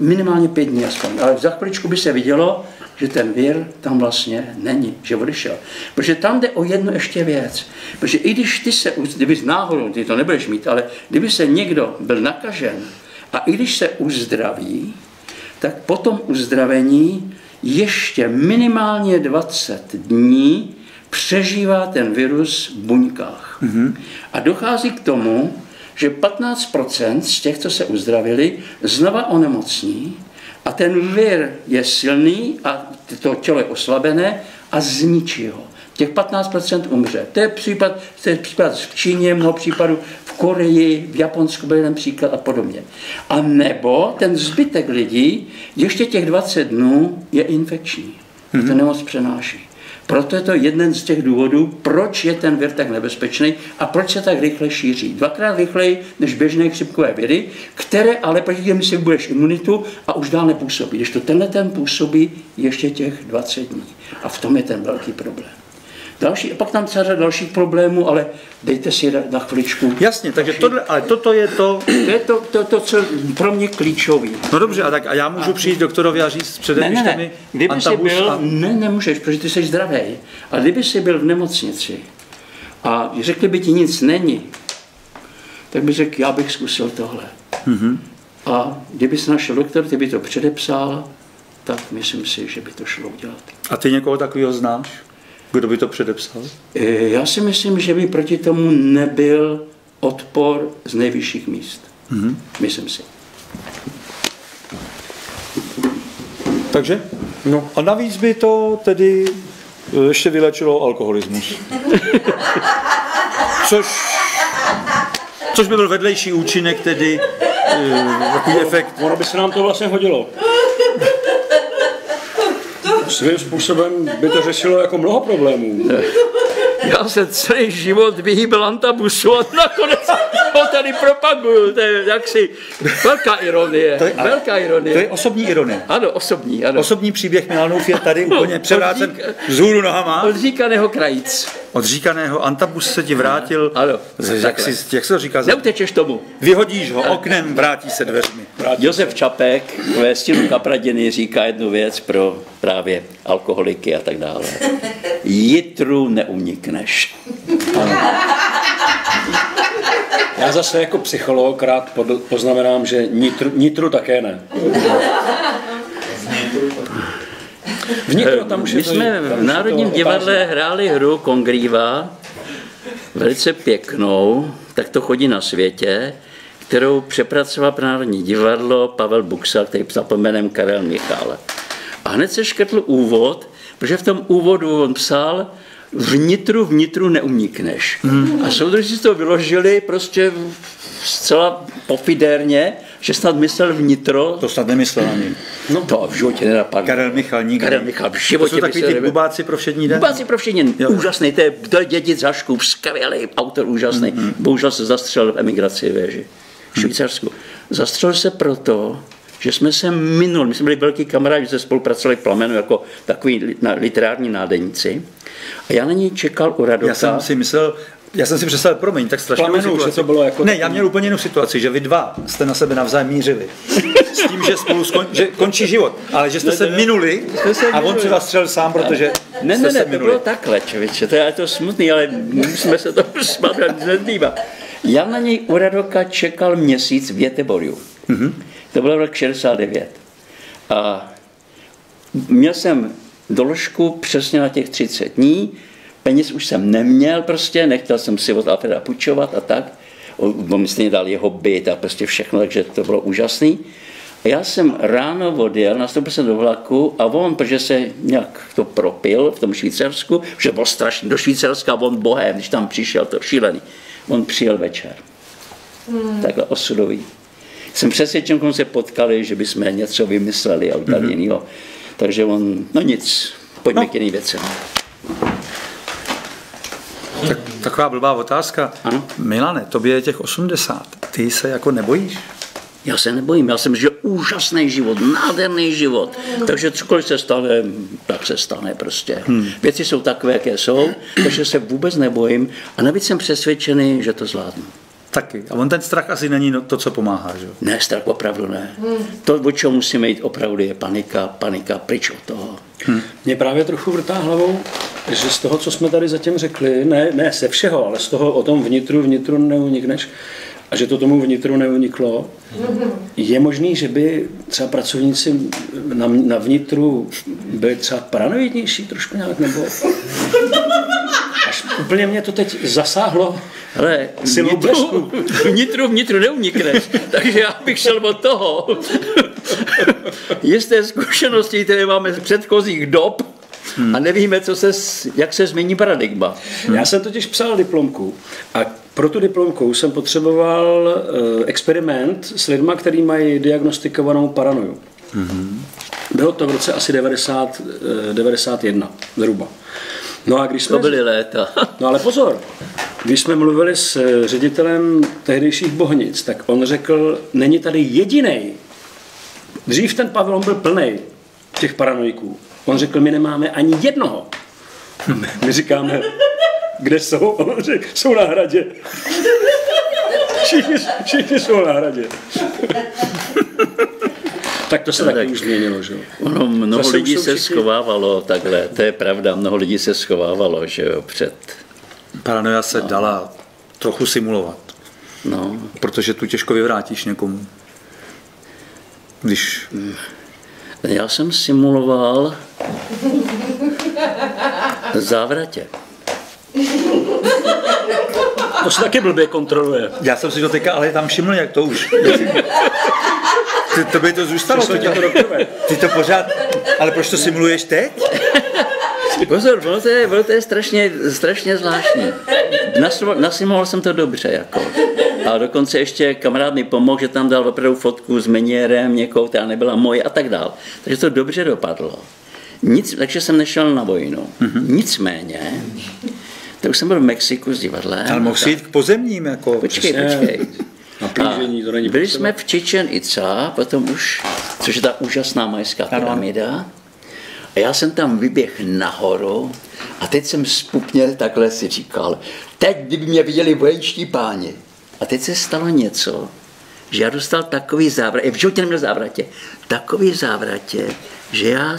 Speaker 3: Minimálně 5 dní aspoň. Ale za chviličku by se vidělo, že ten vir tam vlastně není, že odešel. Protože tam jde o jednu ještě věc. Protože i když kdyby náhodou, ty to nebudeš mít, ale kdyby se někdo byl nakažen a i když se uzdraví, tak po tom uzdravení ještě minimálně 20 dní přežívá ten virus v buňkách. A dochází k tomu, že 15% z těch, co se uzdravili, znova onemocní a ten vir je silný a to tělo je oslabené a zničí ho. Těch 15% umře. To je případ v Číně, mnoho případů, v Koreji, v Japonsku byl jeden příklad a podobně. A nebo ten zbytek lidí ještě těch 20 dnů je infekční. A to nemoc přenáší. Proto je to jeden z těch důvodů, proč je ten vir tak nebezpečný a proč se tak rychle šíří. 2krát rychleji než běžné chřipkové viry, které ale proti těm si budeš imunitu a už dál nepůsobí. Když to tenhle ten působí ještě těch 20 dní. A v tom je ten velký problém. Pak tam celá dalších problémů, ale dejte si na chviličku.
Speaker 1: Jasně, takže toto je to...
Speaker 3: To je to, co pro mě klíčový.
Speaker 1: No dobře, a já můžu přijít doktorovi a říct předepište mi
Speaker 3: kdyby jsi byl, nemůžeš, protože ty jsi zdravý. A kdyby jsi byl v nemocnici a řekli by ti nic není, tak by řekl, já bych zkusil tohle. Mm-hmm. A kdyby se našel doktor, ty by to předepsal, tak myslím si, že by to šlo udělat.
Speaker 1: A ty někoho takového znáš? Kdo by to předepsal?
Speaker 3: Já si myslím, že by proti tomu nebyl odpor z nejvyšších míst. Mm-hmm. Myslím si.
Speaker 1: Takže? No. A navíc by to tedy ještě vylečilo alkoholismus. Což by byl vedlejší účinek, tedy takový efekt.
Speaker 2: Ono by se nám to vlastně hodilo. Svým způsobem by to řešilo jako mnoho problémů.
Speaker 3: Já se celý život vyhýbil antabusu a nakonec ho tady propaguju. To je jaksi velká ironie. Velká ironie.
Speaker 1: To je osobní ironie.
Speaker 3: Ano, osobní. Ano.
Speaker 1: Osobní příběh Milanův je tady úplně převrácen vzhůru nohama.
Speaker 3: Od říkaného krajíc.
Speaker 1: Od říkaného antabus se ti vrátil.
Speaker 3: Ano.
Speaker 1: Jak se to říká?
Speaker 3: Neutečeš tomu.
Speaker 1: Vyhodíš ho oknem, vrátí se dveřmi.
Speaker 3: Josef Čapek ve stylu Kapradiny říká jednu věc pro právě alkoholiky a tak dále. Jitru neunikneš.
Speaker 2: Ano. Já zase jako psycholog rád poznamenám, že nitru také ne.
Speaker 3: My jsme v Národním divadle hráli hru Congreva, velice pěknou, tak to chodí na světě, kterou přepracoval pro Národní divadlo Pavel Buxa, který psal pod jménem Karel Michal. A hned se škrtl úvod, protože v tom úvodu on psal vnitru neunikneš. A soudruzi si to vyložili prostě zcela pofidérně, že snad myslel vnitro.
Speaker 1: To snad nemyslel ani.
Speaker 3: No to v životě nenapadlo.
Speaker 1: Karel Michal nikdy.
Speaker 3: Karel Michal v životě.
Speaker 1: To jsou takový ty Bubáci pro všední den?
Speaker 3: Bubáci pro všední den. Úžasný, to je dědic Haškův, skvělý autor, úžasný. Bohužel se zastřelil v emigraci v Švýcarsku. Zastřelil se proto, že jsme se minuli, my jsme byli velký kamarádi, že jsme spolupracovali v Plamenu jako takový literární nádeníci. A já na něj čekal u Radoka.
Speaker 1: Já jsem si představil, promiň, tak strašně
Speaker 2: situaci. Že to bylo jako
Speaker 1: ne, já měl úplně jinou situaci, že vy dva jste na sebe navzájem mířili. S tím, že spolu že končí život, ale že jste se minuli a on se vás střelil sám, protože
Speaker 3: Ne, to bylo takhle, člověče, to je to smutný, ale musíme se to nezbývat. Já na něj u Radoka čekal měsíc v Göteborgu. To bylo rok 69. A měl jsem doložku přesně na těch 30 dní, peněz už jsem neměl prostě, nechtěl jsem si od Alfreda půjčovat a tak. On mi stejně dal jeho byt a prostě všechno, takže to bylo úžasný. A já jsem ráno odjel, nastoupil jsem do vlaku a on, protože se nějak to propil v tom Švýcarsku, že byl strašný do Švýcarska, on bohem, když tam přišel, to šílený. On přijel večer. Takhle osudový. Jsem přesvědčen, že se potkali, že bychom něco vymysleli a udělali jinýho. Takže on, no nic, pojďme k jiný věcem.
Speaker 1: Taková blbá otázka.
Speaker 3: Ano?
Speaker 1: Milane, tobě je těch 80. Ty se jako nebojíš?
Speaker 3: Já se nebojím, já jsem žil úžasný život, nádherný život. Takže cokoliv se stane, tak se stane prostě. Věci jsou takové, jaké jsou, takže se vůbec nebojím a navíc jsem přesvědčený, že to zvládnu.
Speaker 1: Taky. A on ten strach asi není to, co pomáhá, že?
Speaker 3: Ne, strach opravdu ne. To, o čem musíme jít opravdu, je panika, pryč od toho.
Speaker 2: Mě právě trochu vrtá hlavou, že z toho, co jsme tady zatím řekli, ne ze všeho, ale z toho o tom vnitru neunikneš, a že to tomu vnitru neuniklo, je možný, že by třeba pracovníci na vnitru byli třeba paranoidnější trošku nějak, nebo... Až úplně mě to teď zasáhlo.
Speaker 3: Ale vnitru neunikneš, takže já bych šel od toho. Jisté zkušenosti, které máme z předchozích dob, a nevíme, jak se změní paradigma.
Speaker 2: Já jsem totiž psal diplomku a pro tu diplomku jsem potřeboval experiment s lidma, kteří mají diagnostikovanou paranoju. Bylo to v roce asi 91 zhruba. No a když jsme...
Speaker 3: To byly léta.
Speaker 2: No ale pozor, když jsme mluvili s ředitelem tehdejších Bohnic, tak on řekl, není tady jedinej. Dřív ten pavilon byl plnej těch paranoiků. On řekl, my nemáme ani jednoho. My říkáme, kde jsou? On řekl, jsou na hradě. Všichni jsou na hradě. Tak to se taky už změnilo, že jo?
Speaker 3: Ono, mnoho lidí se schovávalo takhle, to je pravda, mnoho lidí se schovávalo, že jo, před...
Speaker 1: Paranoia se dala trochu simulovat,
Speaker 3: No.
Speaker 1: protože tu těžko vyvrátíš někomu. Když...
Speaker 3: Já jsem simuloval závratě.
Speaker 2: To se taky blbě kontroluje.
Speaker 1: Já jsem si to teďka, ale tam všiml, jak to už. To by to zůstalo. Ty to pořád, ale proč to simuluješ teď?
Speaker 3: Pozor, bylo to je strašně zvláštní. Nasimuloval jsem to dobře, jako. A dokonce ještě kamarád mi pomohl, že tam dal opravdu fotku s Menierem, někoho, která nebyla moje a tak dál. Takže to dobře dopadlo. Takže jsem nešel na vojnu. Nicméně, tak už jsem byl v Mexiku s divadlem.
Speaker 1: Ale mohl jít k pozemním, jako.
Speaker 3: Počkej. Byli jsme v Chichen Itza, potom už, což je ta úžasná majská pyramida. A já jsem tam vyběhl nahoru a teď jsem spupně takhle si říkal, teď kdyby mě viděli vojenští páni. A teď se stalo něco, že já dostal takový závratě, v životě neměl závratě, takový závratě, že já,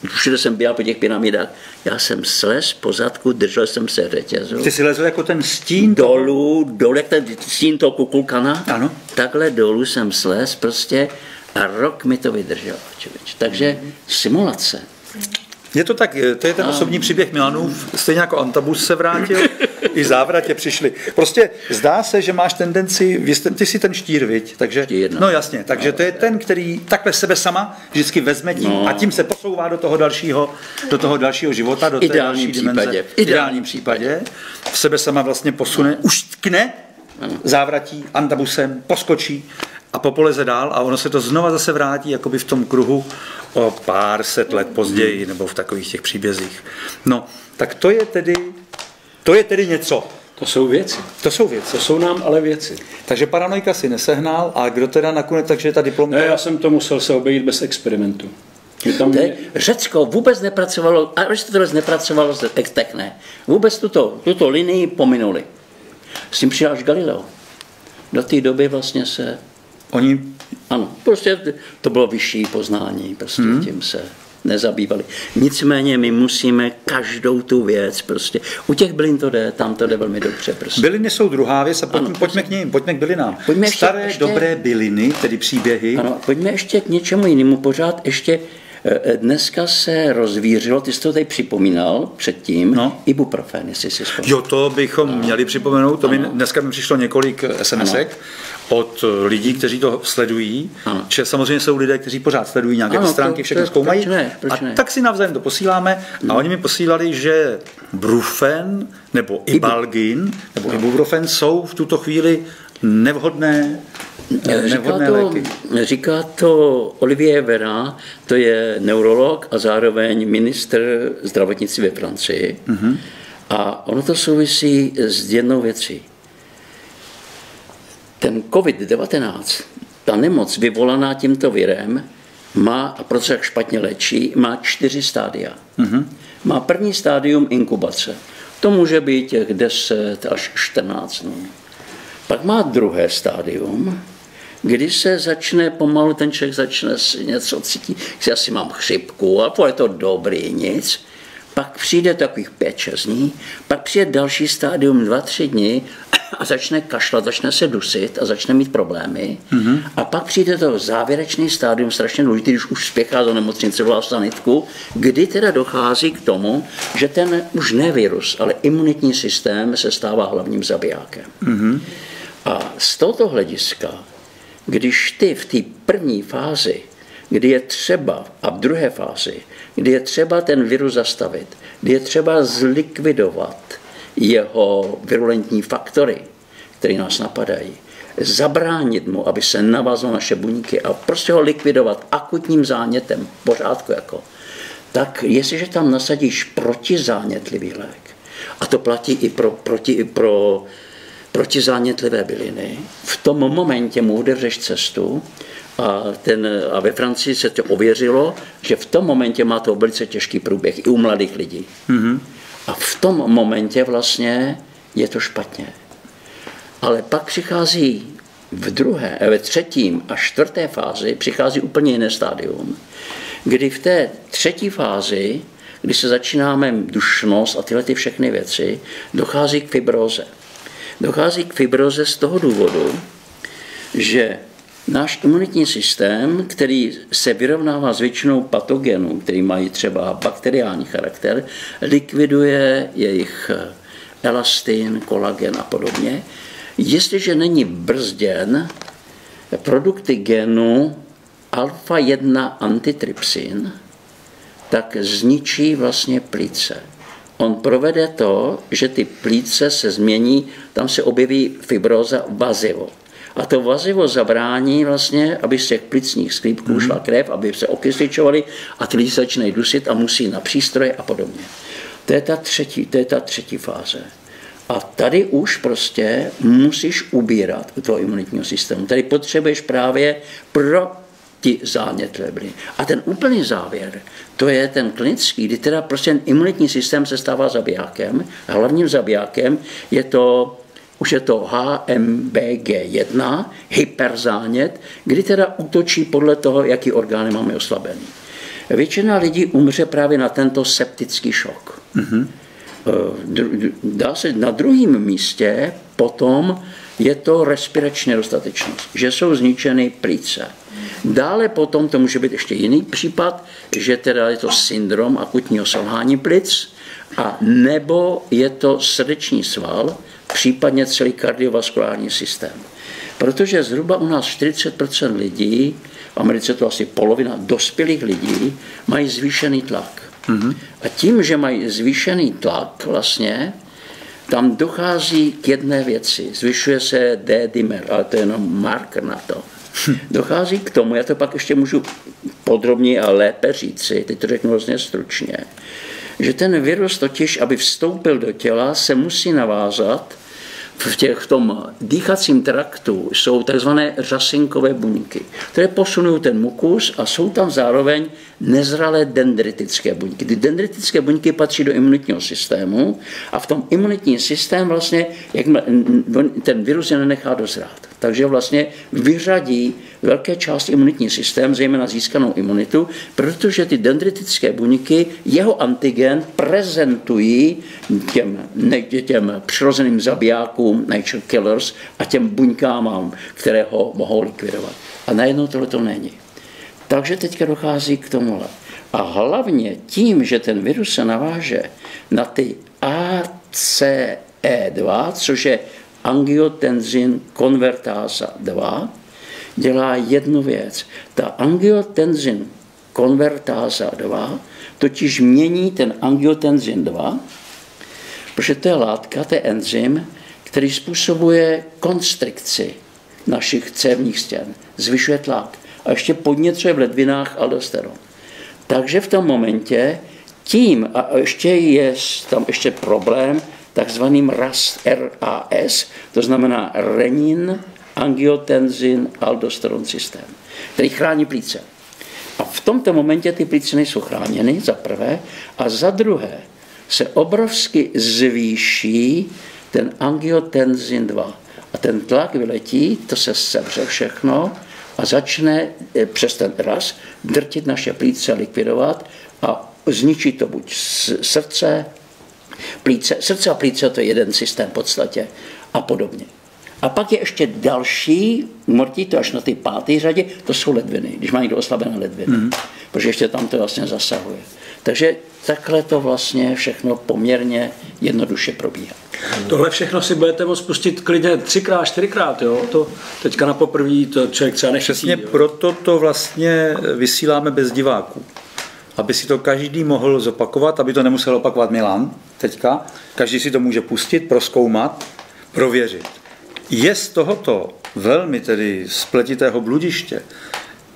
Speaker 3: všude jsem běhal po těch pyramidách, já jsem slez po zadku, držel jsem se řetězu.
Speaker 1: Ty si lezl jako ten stín?
Speaker 3: Dolů, jak ten stín toho Kukulkana.
Speaker 1: Ano.
Speaker 3: Takhle dolů jsem slez prostě a rok mi to vydržel. Takže simulace.
Speaker 1: Je to tak, to je ten osobní příběh Milanův, stejně jako Antabus se vrátil, i závratě přišli. Prostě zdá se, že máš tendenci, ty si ten štír, viď? Takže, no jasně, takže to je ten, který takhle sebe sama vždycky vezme tím a tím se posouvá do toho dalšího života, do té další dimenze. V ideálním případě v sebe sama vlastně posune, už tkne závratí Antabusem, poskočí a popoleze dál a ono se to znova zase vrátí jakoby v tom kruhu o pár set let později nebo v takových těch příbězích. No, tak to je tedy něco.
Speaker 2: To jsou věci.
Speaker 1: To jsou věci.
Speaker 2: To jsou nám ale věci.
Speaker 1: Takže paranoika si nesehnal a kdo teda nakonec, takže ta diplomka...
Speaker 2: Ne, já jsem to musel se obejít bez experimentu.
Speaker 3: Řecko vůbec nepracovalo, Aristoteles nepracovalo s extekne. Vůbec tuto linii pominuli. S tím přijel až Galileo. Do té doby vlastně se... Ano, prostě to bylo vyšší poznání, prostě tím se nezabývali. Nicméně my musíme každou tu věc prostě, u těch bylin to jde, tam to jde velmi dobře. Prostě.
Speaker 1: Byliny jsou druhá věc a pojďme k ním, pojďme k bylinám. Staré, dobré byliny, tedy příběhy.
Speaker 3: Ano, pojďme ještě k něčemu jinému, pořád ještě dneska se rozvířilo, ty jsi to tady připomínal předtím, ibuprofen, jestli si vzpomínal.
Speaker 1: Jo, to bychom měli připomenout, dneska mi přišlo několik SMSek od lidí, kteří to sledují, že samozřejmě jsou lidé, kteří pořád sledují nějaké stránky, všechno zkoumají, a tak si navzájem to posíláme a oni mi posílali, že brufen nebo ibalgin nebo ibuprofen jsou v tuto chvíli nevhodné léky.
Speaker 3: Říká to Olivier Véran, to je neurolog a zároveň ministr zdravotnictví ve Francii. A ono to souvisí s jednou věcí. Ten COVID-19, ta nemoc vyvolaná tímto virem, má, a proto se jak špatně léčí, má 4 stádia. Má první stádium inkubace. To může být těch 10 až 14 dnů. Pak má druhé stádium, kdy se začne pomalu, ten člověk začne si něco cítit, že asi mám chřipku, a je to dobrý, nic. Pak přijde takových 5-6 dní, pak přijde další stádium 2-3 dny a začne kašlat, začne se dusit a začne mít problémy. A pak přijde to závěrečný stádium, strašně důležitý, když už spěchá do nemocnice, volá sanitku, kdy teda dochází k tomu, že ten už ne virus, ale imunitní systém se stává hlavním zabijákem. A z tohoto hlediska, když ty v té první fázi, kdy je třeba, a v druhé fázi, kdy je třeba ten virus zastavit, kdy je třeba zlikvidovat jeho virulentní faktory, které nás napadají, zabránit mu, aby se navazlo naše buňky a prostě ho likvidovat akutním zánětem, pořádku jako, tak jestliže tam nasadíš protizánětlivý lék, a to platí i pro protizánětlivé byliny, v tom momentě mu otevřeš cestu a ve Francii se to ověřilo, že v tom momentě má to velice těžký průběh i u mladých lidí. A v tom momentě vlastně je to špatně. Ale pak přichází ve třetím a čtvrté fázi přichází úplně jiné stádium, kdy v té třetí fázi, kdy se začínáme dušnost a tyhle všechny věci, dochází k fibróze. Dochází k fibróze z toho důvodu, že náš imunitní systém, který se vyrovnává s většinou patogenů, který mají třeba bakteriální charakter, likviduje jejich elastin, kolagen a podobně. Jestliže není brzděn produkty genu alfa-1 antitrypsin, tak zničí vlastně plíce. On provede to, že ty plíce se změní, tam se objeví fibróza vazivo. A to vazivo zabrání vlastně, aby z těch plicních sklípků šla krev, aby se okysličovaly a ty lidi se začínají dusit a musí na přístroje a podobně. To je ta třetí fáze. A tady už prostě musíš ubírat u toho imunitního systému. Tady potřebuješ právě protizánětlivé byly. A ten úplný závěr, to je ten klinický, kdy teda prostě ten imunitní systém se stává zabijákem. Hlavním zabijákem už je to HMBG1, hyperzánět, kdy teda útočí podle toho, jaký orgány máme oslabený. Většina lidí umře právě na tento septický šok. Dá se na druhém místě potom je to respirační nedostatečnost, že jsou zničeny plíce. Dále potom to může být ještě jiný případ, že teda je to syndrom akutního selhání plic, a nebo je to srdeční sval, případně celý kardiovaskulární systém. Protože zhruba u nás 40% lidí, v Americe to asi polovina dospělých lidí, mají zvýšený tlak. A tím, že mají zvýšený tlak vlastně, tam dochází k jedné věci. Zvyšuje se D-dimer, ale to je jenom marker na to. Dochází k tomu, já to pak ještě můžu podrobněji a lépe říci, teď to řeknu hrozně stručně, že ten virus totiž, aby vstoupil do těla, se musí navázat. V tom dýchacím traktu jsou takzvané řasinkové buňky, které posunují ten mukus a jsou tam zároveň nezralé dendritické buňky. Ty dendritické buňky patří do imunitního systému a v tom imunitní systém vlastně ten virus je nenechá dozrát. Takže vlastně vyřadí velké části imunitní systém, zejména získanou imunitu, protože ty dendritické buňky jeho antigen prezentují těm přirozeným zabijákům, nature killers, a těm buňkám, které ho mohou likvidovat. A najednou tohle to není. Takže teďka dochází k tomuhle. A hlavně tím, že ten virus se naváže na ty ACE2, což je angiotensin konvertáza 2, dělá jednu věc. Ta angiotensin konvertáza 2 totiž mění ten angiotensin 2, protože to je látka, to je enzym, který způsobuje konstrikci našich cévních stěn, zvyšuje tlak a ještě podněcuje v ledvinách aldosteron. Takže v tom momentě tím, a ještě je tam ještě problém, takzvaným RAS, to znamená renin, angiotensin, aldosteron systém, který chrání plíce. A v tomto momentě ty plíce nejsou chráněny, za prvé, a za druhé se obrovsky zvýší ten angiotensin 2. A ten tlak vyletí, to se sevře všechno a začne přes ten RAS drtit naše plíce, likvidovat a zničí to buď srdce a plíce, to je jeden systém v podstatě a podobně. A pak je ještě další umrtí, to až na ty páté řadě, to jsou ledviny, když má někdo oslabené ledviny, protože ještě tam to vlastně zasahuje. Takže takhle to vlastně všechno poměrně jednoduše probíhá.
Speaker 2: Tohle všechno si budete moct pustit klidně 3x, 4x, jo? To teďka na poprvé to člověk třeba nechytí.
Speaker 1: Přesně proto to vlastně vysíláme bez diváků. Aby si to každý mohl zopakovat, aby to nemusel opakovat Milan teďka. Každý si to může pustit, prozkoumat, prověřit. Je z tohoto velmi tedy spletitého bludiště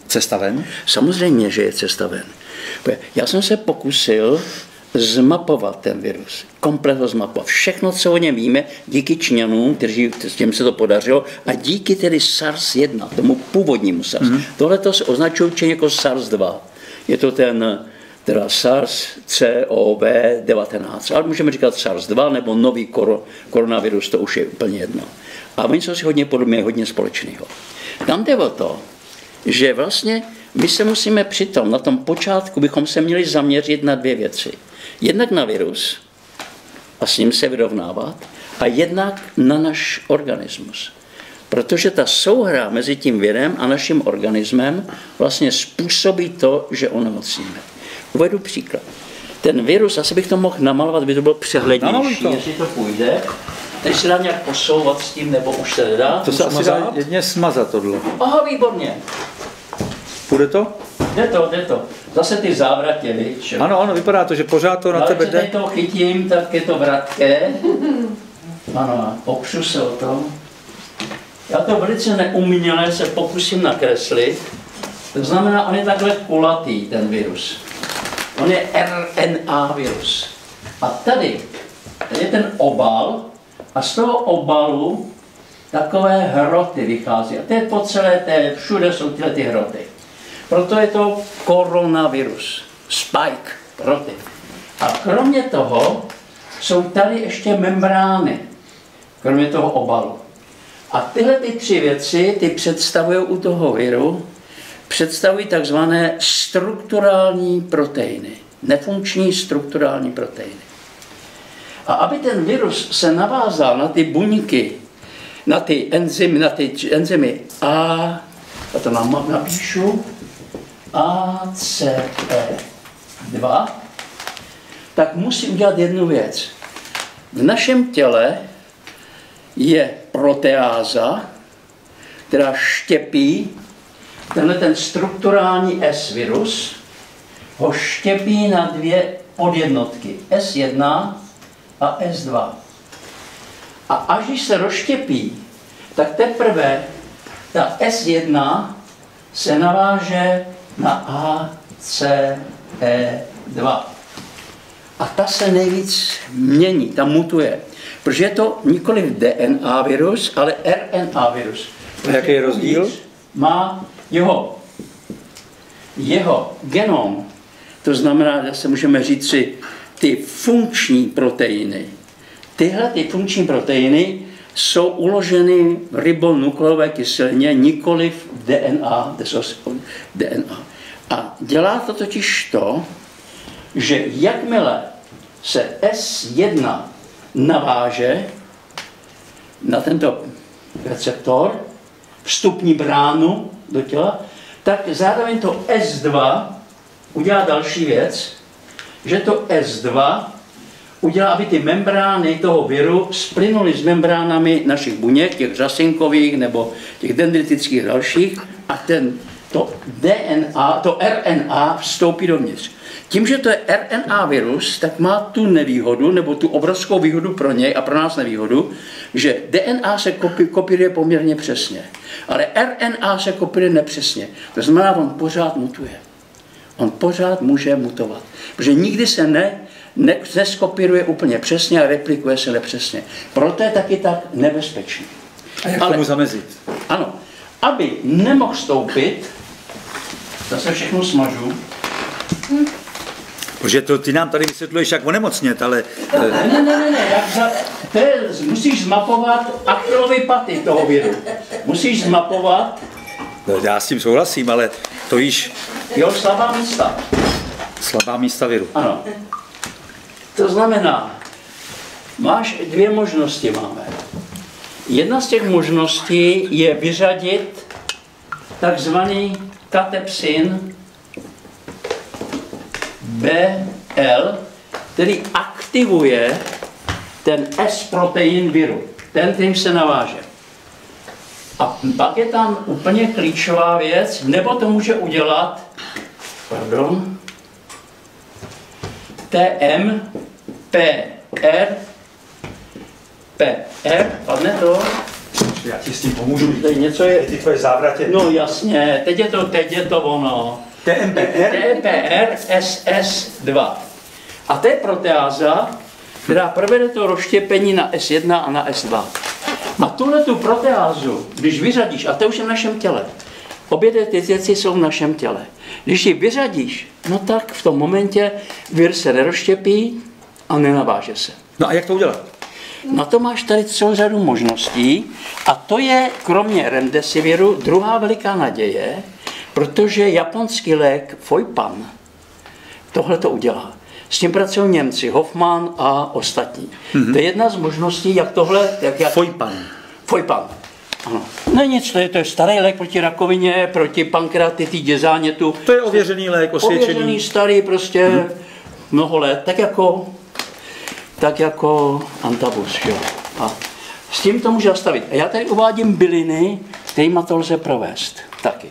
Speaker 1: cesta ven?
Speaker 3: Samozřejmě, že je cesta ven. Já jsem se pokusil zmapovat ten virus, komplet ho zmapovat. Všechno, co o něm víme, díky Číňanům, kteří s tím se to podařilo, a díky tedy SARS-1, tomu původnímu SARS. Tohle to se označuje jako SARS-2. Je to ten teda SARS-CoV-19, ale můžeme říkat SARS-2 nebo nový koronavirus, to už je úplně jedno. A oni jsou si hodně podobně, hodně společného. Tam jde o to, že vlastně my se musíme přitom, na tom počátku bychom se měli zaměřit na dvě věci. Jednak na virus a s ním se vyrovnávat a jednak na náš organismus. Protože ta souhra mezi tím virem a naším organismem vlastně způsobí to, že onemocníme. Uvedu příklad. Ten virus, asi bych to mohl namalovat, aby to bylo přehlednější, jestli to půjde. Teď se dá nějak posouvat s tím, nebo už se nedá.
Speaker 1: To se asi dá jedně smazat tohle.
Speaker 3: Aha, výborně.
Speaker 1: Půjde to?
Speaker 3: Jde to. Zase ty závratě, víš?
Speaker 1: Ano, vypadá to, že pořád to na tebe jde.
Speaker 3: Když to chytím, tak je to vratké. Ano, opřu se o to. Já to velice neuměle se pokusím nakreslit. To znamená, on je takhle kulatý, ten virus. On je RNA virus. A tady je ten obal a z toho obalu takové hroty vychází. A to je po celé všude jsou tyhle ty hroty. Proto je to koronavirus. Spike, hroty. A kromě toho jsou tady ještě membrány. Kromě toho obalu. A tyhle ty tři věci, ty představují u toho viru, představují takzvané strukturální proteiny. Nefunkční strukturální proteiny. A aby ten virus se navázal na ty buňky, na ty enzymy A, já to napíšu, ACE2, tak musí udělat jednu věc. V našem těle je proteáza, která štěpí tenhle ten strukturální S-virus, ho štěpí na dvě podjednotky, S1 a S2. A až když se rozštěpí, tak teprve ta S1 se naváže na ACE2. A ta se nejvíc mění, ta mutuje. Protože je to nikoliv DNA virus, ale RNA virus.
Speaker 1: A jaký je rozdíl?
Speaker 3: Má jeho genom, to znamená, že se můžeme říct si, ty funkční proteiny. Tyhle ty funkční proteiny jsou uloženy v ribonukleové kyselině, nikoliv v DNA. A dělá to totiž to, že jakmile se S1 naváže na tento receptor, vstupní bránu do těla, tak zároveň to S2 udělá další věc, že to S2 udělá, aby ty membrány toho viru splynuly s membránami našich buněk, těch řasinkových nebo těch dendritických dalších a to RNA vstoupí dovnitř. Tím, že to je RNA virus, tak má tu nevýhodu, nebo tu obrovskou výhodu pro něj a pro nás nevýhodu, že DNA se kopíruje poměrně přesně, ale RNA se kopíruje nepřesně. To znamená, on pořád mutuje. On pořád může mutovat, protože nikdy se neskopíruje úplně přesně a replikuje se nepřesně. Proto je taky tak nebezpečný.
Speaker 1: A jak tomu zamezit?
Speaker 3: Ano, aby nemohl vstoupit, zase všechno smažu.
Speaker 1: Protože ty nám tady vysvětluješ, jak onemocnět, ale...
Speaker 3: Ne, musíš zmapovat akrilové paty toho viru. Musíš zmapovat...
Speaker 1: No, já s tím souhlasím, ale to již...
Speaker 3: Jo, slabá místa.
Speaker 1: Slabá místa viru.
Speaker 3: Ano. To znamená, máš dvě možnosti máme. Jedna z těch možností je vyřadit takzvaný katepsin BL, který aktivuje ten S-protein viru, ten, kterým se naváže. A pak je tam úplně klíčová věc, nebo to může udělat, PR, padne to?
Speaker 1: Já ti s tím pomůžu.
Speaker 3: Tady něco je...
Speaker 1: Ty tvoje závratě.
Speaker 3: No jasně, teď je to ono. TMPR SS2. A to je proteáza, která provede to rozštěpení na S1 a na S2. A tuhle tu proteázu, když vyřadíš, a to už je v našem těle, Obě ty věci jsou v našem těle. Když ji vyřadíš, no tak v tom momentě vir se nerozštěpí a nenaváže se.
Speaker 1: No a jak to udělat?
Speaker 3: Na to máš tady celou řadu možností a to je kromě remdesiviru druhá veliká naděje, protože japonský lék Foipan tohle to udělá. S tím pracují Němci, Hoffmann a ostatní. To je jedna z možností, jak tohle... Foipan. Ano. Ne nic, to je starý lék proti rakovině, proti pankreatitidě, zánětu.
Speaker 1: To je ověřený lék, osvědčený.
Speaker 3: Ověřený, starý, prostě mnoho let, tak jako antabus. Jo. A s tím to může zastavit. A já tady uvádím byliny, kterýma to lze provést taky.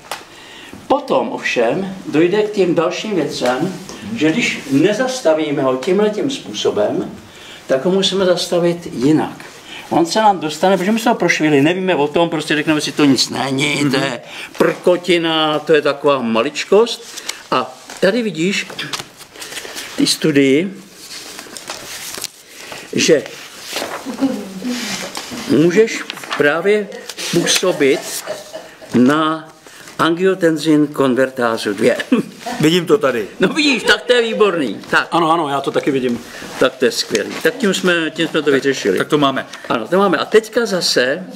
Speaker 3: Potom ovšem dojde k těm dalším věcem, že když nezastavíme ho tímhletím způsobem, tak ho musíme zastavit jinak. On se nám dostane, protože my jsme ho prošvili, nevíme o tom, prostě řekneme si, to nic není, to je prkotina, to je taková maličkost. A tady vidíš ty studii, že můžeš právě působit na angiotenzin konvertázu 2.
Speaker 1: Vidím to tady.
Speaker 3: No vidíš, tak to je výborný. Tak.
Speaker 2: Ano, já to taky vidím.
Speaker 3: Tak to je skvělý. Tak tím jsme to vyřešili.
Speaker 1: Tak to máme.
Speaker 3: Ano, to máme. A teďka zase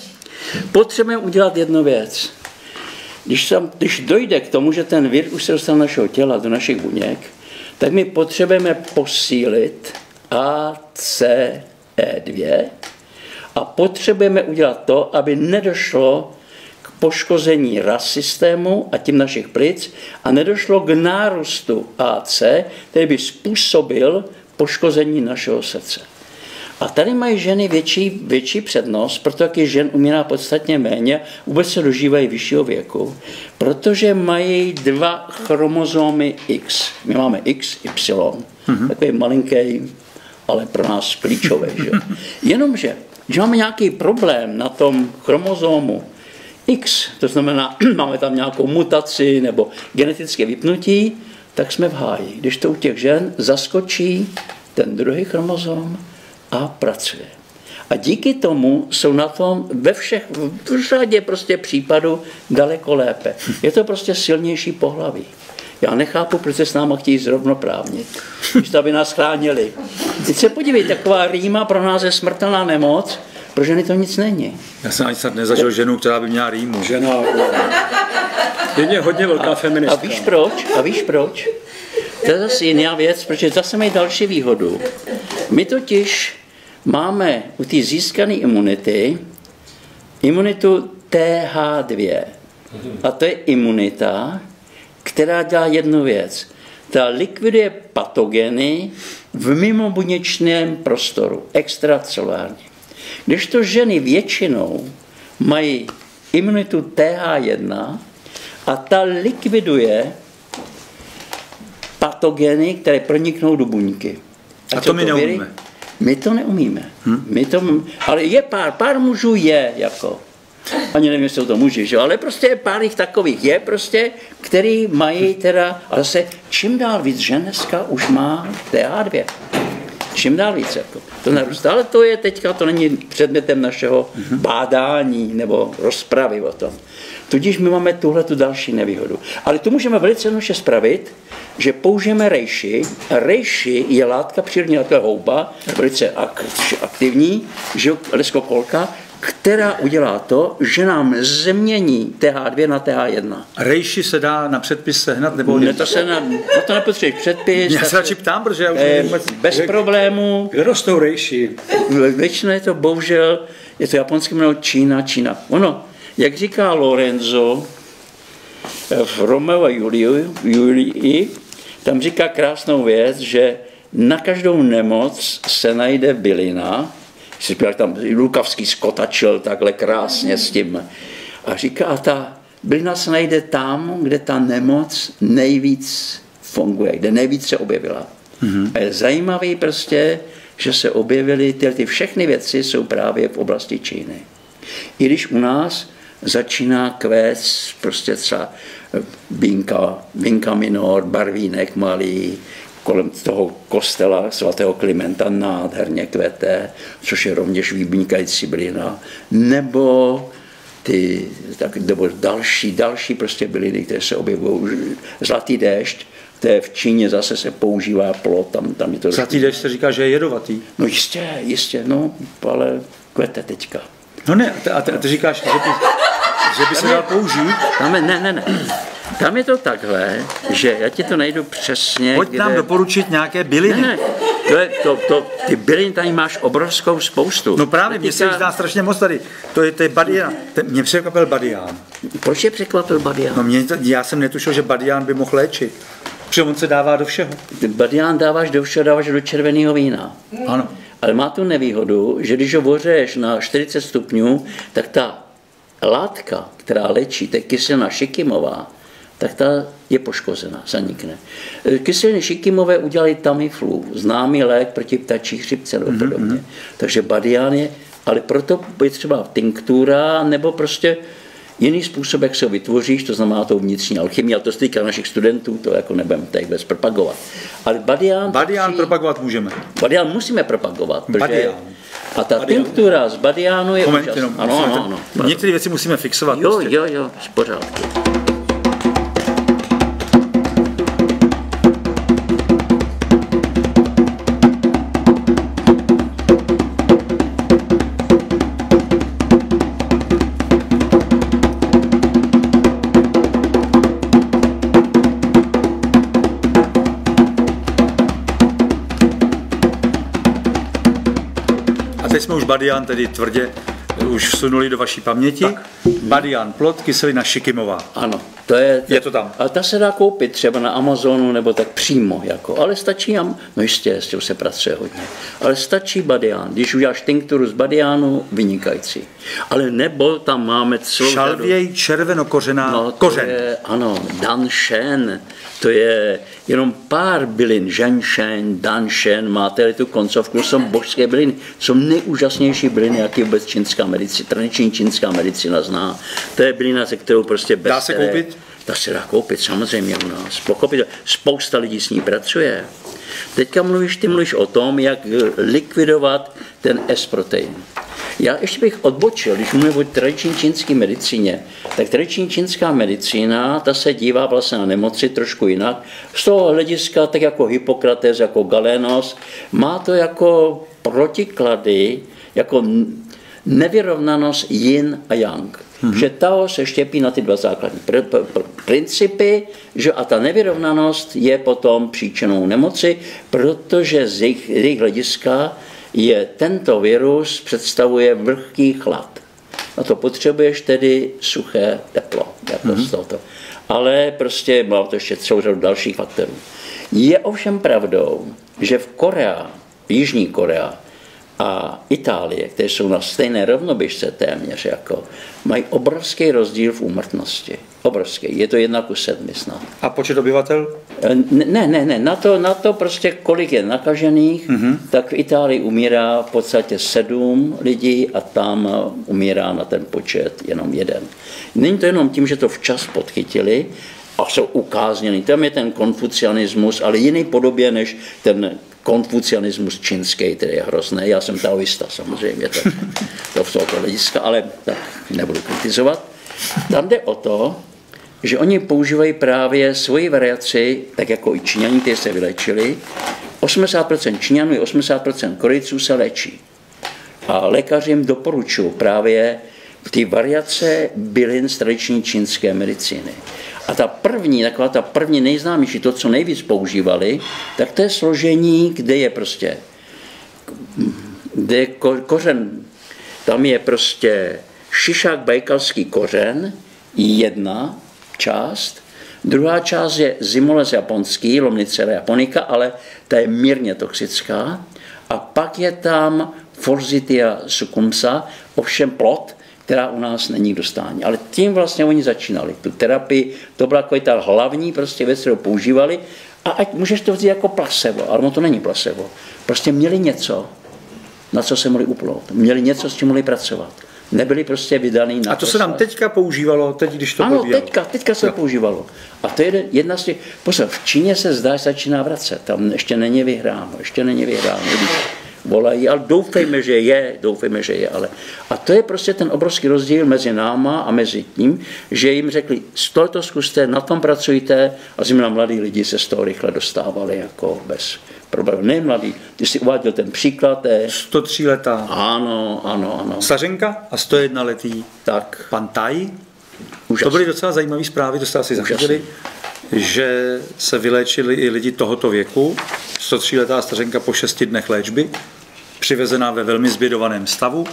Speaker 3: potřebujeme udělat jednu věc. Když dojde k tomu, že ten vir už se dostal do našeho těla, do našich buněk, tak my potřebujeme posílit ACE2 a potřebujeme udělat to, aby nedošlo k poškození RAS systému a tím našich plic a nedošlo k nárůstu AC, který by způsobil poškození našeho srdce. A tady mají ženy větší přednost, protože žen umírá podstatně méně, vůbec se dožívají vyššího věku, protože mají 2 chromozomy X. My máme X, Y, takový malinký, ale pro nás klíčový. Že? Jenomže, když máme nějaký problém na tom chromozomu X, to znamená, máme tam nějakou mutaci nebo genetické vypnutí, tak jsme v háji. Když to u těch žen zaskočí ten druhý chromozom a pracuje. A díky tomu jsou na tom v řadě prostě případů daleko lépe. Je to prostě silnější pohlaví. Já nechápu, proč se s náma chtějí zrovnoprávnit, když to, aby nás chránili. Teď se podívej, taková rýma pro nás je smrtelná nemoc, pro ženy to nic není.
Speaker 1: Já jsem ani snad nezažil ženu, která by měla rýmu.
Speaker 2: Žena je hodně velká feministka.
Speaker 3: A víš proč? To je zase jiná věc, protože zase mají další výhodu. My totiž máme u té získané imunitu TH2. A to je imunita, která dělá jednu věc. Ta likviduje patogeny v mimobuněčném prostoru, extracelulárně. Kdežto ženy většinou mají imunitu TH1 a ta likviduje patogeny, které proniknou do buňky.
Speaker 1: A to my neumíme.
Speaker 3: My to neumíme. Ale je pár mužů je jako. Ani nevím, jestli to muži, že? Ale prostě pár jich takových je prostě, který mají teda, ale zase čím dál víc žen dneska už má TH2. Čím dál víc. Jako. To narůstá, ale to je teďka, to není předmětem našeho bádání nebo rozpravy o tom. Tudíž my máme tu další nevýhodu. Ale tu můžeme velice jednoduše spravit, že použijeme reishi. Reishi je látka, přírodní látka houba, velice aktivní, leskokolka, která udělá to, že nám změní TH2 na TH1.
Speaker 1: Reishi se dá na předpis sehnat? Nebo
Speaker 3: ne, to nepotřebuješ předpis.
Speaker 1: Já se radši ptám, protože já už
Speaker 3: bez problémů.
Speaker 2: Kde rostou reishi?
Speaker 3: Většinou je to bohužel, je to japonský jméno Čína. Ono, jak říká Lorenzo v Romeo a Julii, tam říká krásnou věc, že na každou nemoc se najde bylina. Tam Lukavský skotačil takhle krásně s tím. A říká, ta bylina se najde tam, kde ta nemoc nejvíc funguje, kde nejvíc se objevila. A je zajímavý prostě, že se objevily ty všechny věci jsou právě v oblasti Číny. I když u nás začíná kvést prostě třeba vinka minor, barvínek malý, kolem toho kostela svatého Klimenta nádherně kvete, což je rovněž vybíkající bylina, nebo nebo další prostě byliny, které se objevují. Zlatý déšť, to je v Číně zase se používá plot, tam je to...
Speaker 1: Zlatý déšť se říká, že je jedovatý.
Speaker 3: No jistě, no, ale kvete teďka.
Speaker 1: No ne, a ty říkáš, že by se dal použít?
Speaker 3: Ne. Tam je to takhle, že já ti to najdu přesně.
Speaker 1: Pojď nám doporučit nějaké byliny.
Speaker 3: Ne, ty byliny tady máš obrovskou spoustu.
Speaker 1: No právě, mně se jich zdá strašně moc tady. To je badián. Mě překvapil badián.
Speaker 3: Proč je překvapil badián?
Speaker 1: No já jsem netušil, že badián by mohl léčit. Protože on se dává do všeho.
Speaker 3: Badián dáváš do všeho, dáváš do červeného vína.
Speaker 1: Ano.
Speaker 3: Ale má tu nevýhodu, že když ho vořeješ na 40 stupňů, tak ta látka, která léčí, to je kyselina šikimová, tak ta je poškozena, zanikne. Kyseliny šikimové udělali Tamiflu, známý lék proti ptačí chřipce nebo podobně. Takže badián je, ale proto je třeba tinktura nebo prostě jiný způsob, jak se ho vytvoříš, to znamená tou vnitřní alchymii, ale to se týká našich studentů, to jako nebudeme tady vůbec propagovat. Ale badián
Speaker 1: propagovat můžeme.
Speaker 3: Badián musíme propagovat, protože...
Speaker 1: Badián.
Speaker 3: A ta tinktura z badiánu je
Speaker 1: úžasná.
Speaker 3: Ano.
Speaker 1: Některé věci musíme fixovat.
Speaker 3: Jo, z pořádku.
Speaker 1: Teď jsme už badián tedy tvrdě už vsunuli do vaší paměti. Tak. Badián plot, kyselina šikimová.
Speaker 3: Ano,
Speaker 1: je to tam.
Speaker 3: Ale ta se dá koupit třeba na Amazonu nebo tak přímo. Ale stačí, no jistě, s tím se pracuje hodně. Ale stačí badián. Když uděláš tinkturu z badiánu, vynikající. Ale nebo tam máme celou
Speaker 1: šalvěj červenokořená kořen.
Speaker 3: Ano, danshen. To je jenom pár bylin, ženšen, danshen, máte tu koncovku, jsou božské byliny, jsou nejúžasnější byliny, jaký vůbec čínská medicína, tradiční čínská medicína zná. To je bylina, se kterou prostě bez...
Speaker 1: Dá se koupit?
Speaker 3: Ta se dá koupit, samozřejmě u nás. Spousta lidí s ní pracuje. Teďka ty mluvíš o tom, jak likvidovat ten S-protein. Já ještě bych odbočil, když mluvím o tradiční čínské medicíně, tak tradiční čínská medicína, ta se dívá vlastně na nemoci trošku jinak. Z toho hlediska, tak jako Hippokrates, jako Galénos, má to jako protiklady, jako nevyrovnanost yin a yang. Že Tao se štěpí na ty dva základní principy, že a ta nevyrovnanost je potom příčinou nemoci, protože z jejich hlediska je tento virus představuje vlhký chlad. Na to potřebuješ tedy suché teplo. Jako z tohoto. Ale prostě má to ještě celou řadu dalších faktorů. Je ovšem pravdou, že v Jižní Korea a Itálie, které jsou na stejné rovnoběžce téměř, jako, mají obrovský rozdíl v úmrtnosti. Obrovský. Je to 1:7 snad.
Speaker 1: A počet obyvatel?
Speaker 3: Ne. Na to prostě kolik je nakažených, tak v Itálii umírá v podstatě 7 lidí a tam umírá na ten počet jenom 1. Není to jenom tím, že to včas podchytili a jsou ukázněni. Tam je ten konfucianismus, ale jiný podobě než ten konfucianismus čínský, který je hrozný. Já jsem taoista samozřejmě, to v tohoto hlediska, ale tak nebudu kritizovat. Tam jde o to, že oni používají právě svoji variaci, tak jako i Číňani, kteří se vylečili. 80% Číňanů i 80% Korejců se léčí. A lékaři jim doporučují právě ty variace bylin z tradiční čínské medicíny. A ta první nejznámější, to, co nejvíc používali, tak to je složení, kde je prostě kořen, tam je prostě šišák bajkalský kořen, jedna část, druhá část je zimoles japonský, Lomnicera japonica, ale ta je mírně toxická, a pak je tam Forsythia succumsa, ovšem plot, která u nás není k dostání. Ale tím vlastně oni začínali. Tu terapii, to byla jako ta hlavní prostě věc, kterou používali, a ať můžeš to vzít jako placebo, ale to není placebo. Prostě měli něco, na co se mohli uplout. Měli něco, s čím mohli pracovat. Nebyli prostě vydaný na...
Speaker 1: A to se nám teďka používalo, teď, když to probíhalo.
Speaker 3: Ano, teďka se používalo. A to je jedna z těch... V Číně se zdá, že začíná vracet. Tam ještě není vyhráno. volají, ale doufejme, že je, ale. A to je prostě ten obrovský rozdíl mezi náma a mezi tím, že jim řekli, to zkuste, na tom pracujte, a zejména mladí lidi se z toho rychle dostávali jako bez problémů. Ne mladí, když si uváděl ten příklad.
Speaker 1: 103 letá.
Speaker 3: Ano.
Speaker 1: Stařenka a 101 letý.
Speaker 3: Tak.
Speaker 1: Pan Taj.
Speaker 3: Úžasný.
Speaker 1: To byly docela zajímavé zprávy, to jste asi zachytili, že se vyléčili i lidi tohoto věku. 103letá stařenka po 6 dnech léčby, přivezená ve velmi zbědovaném stavu,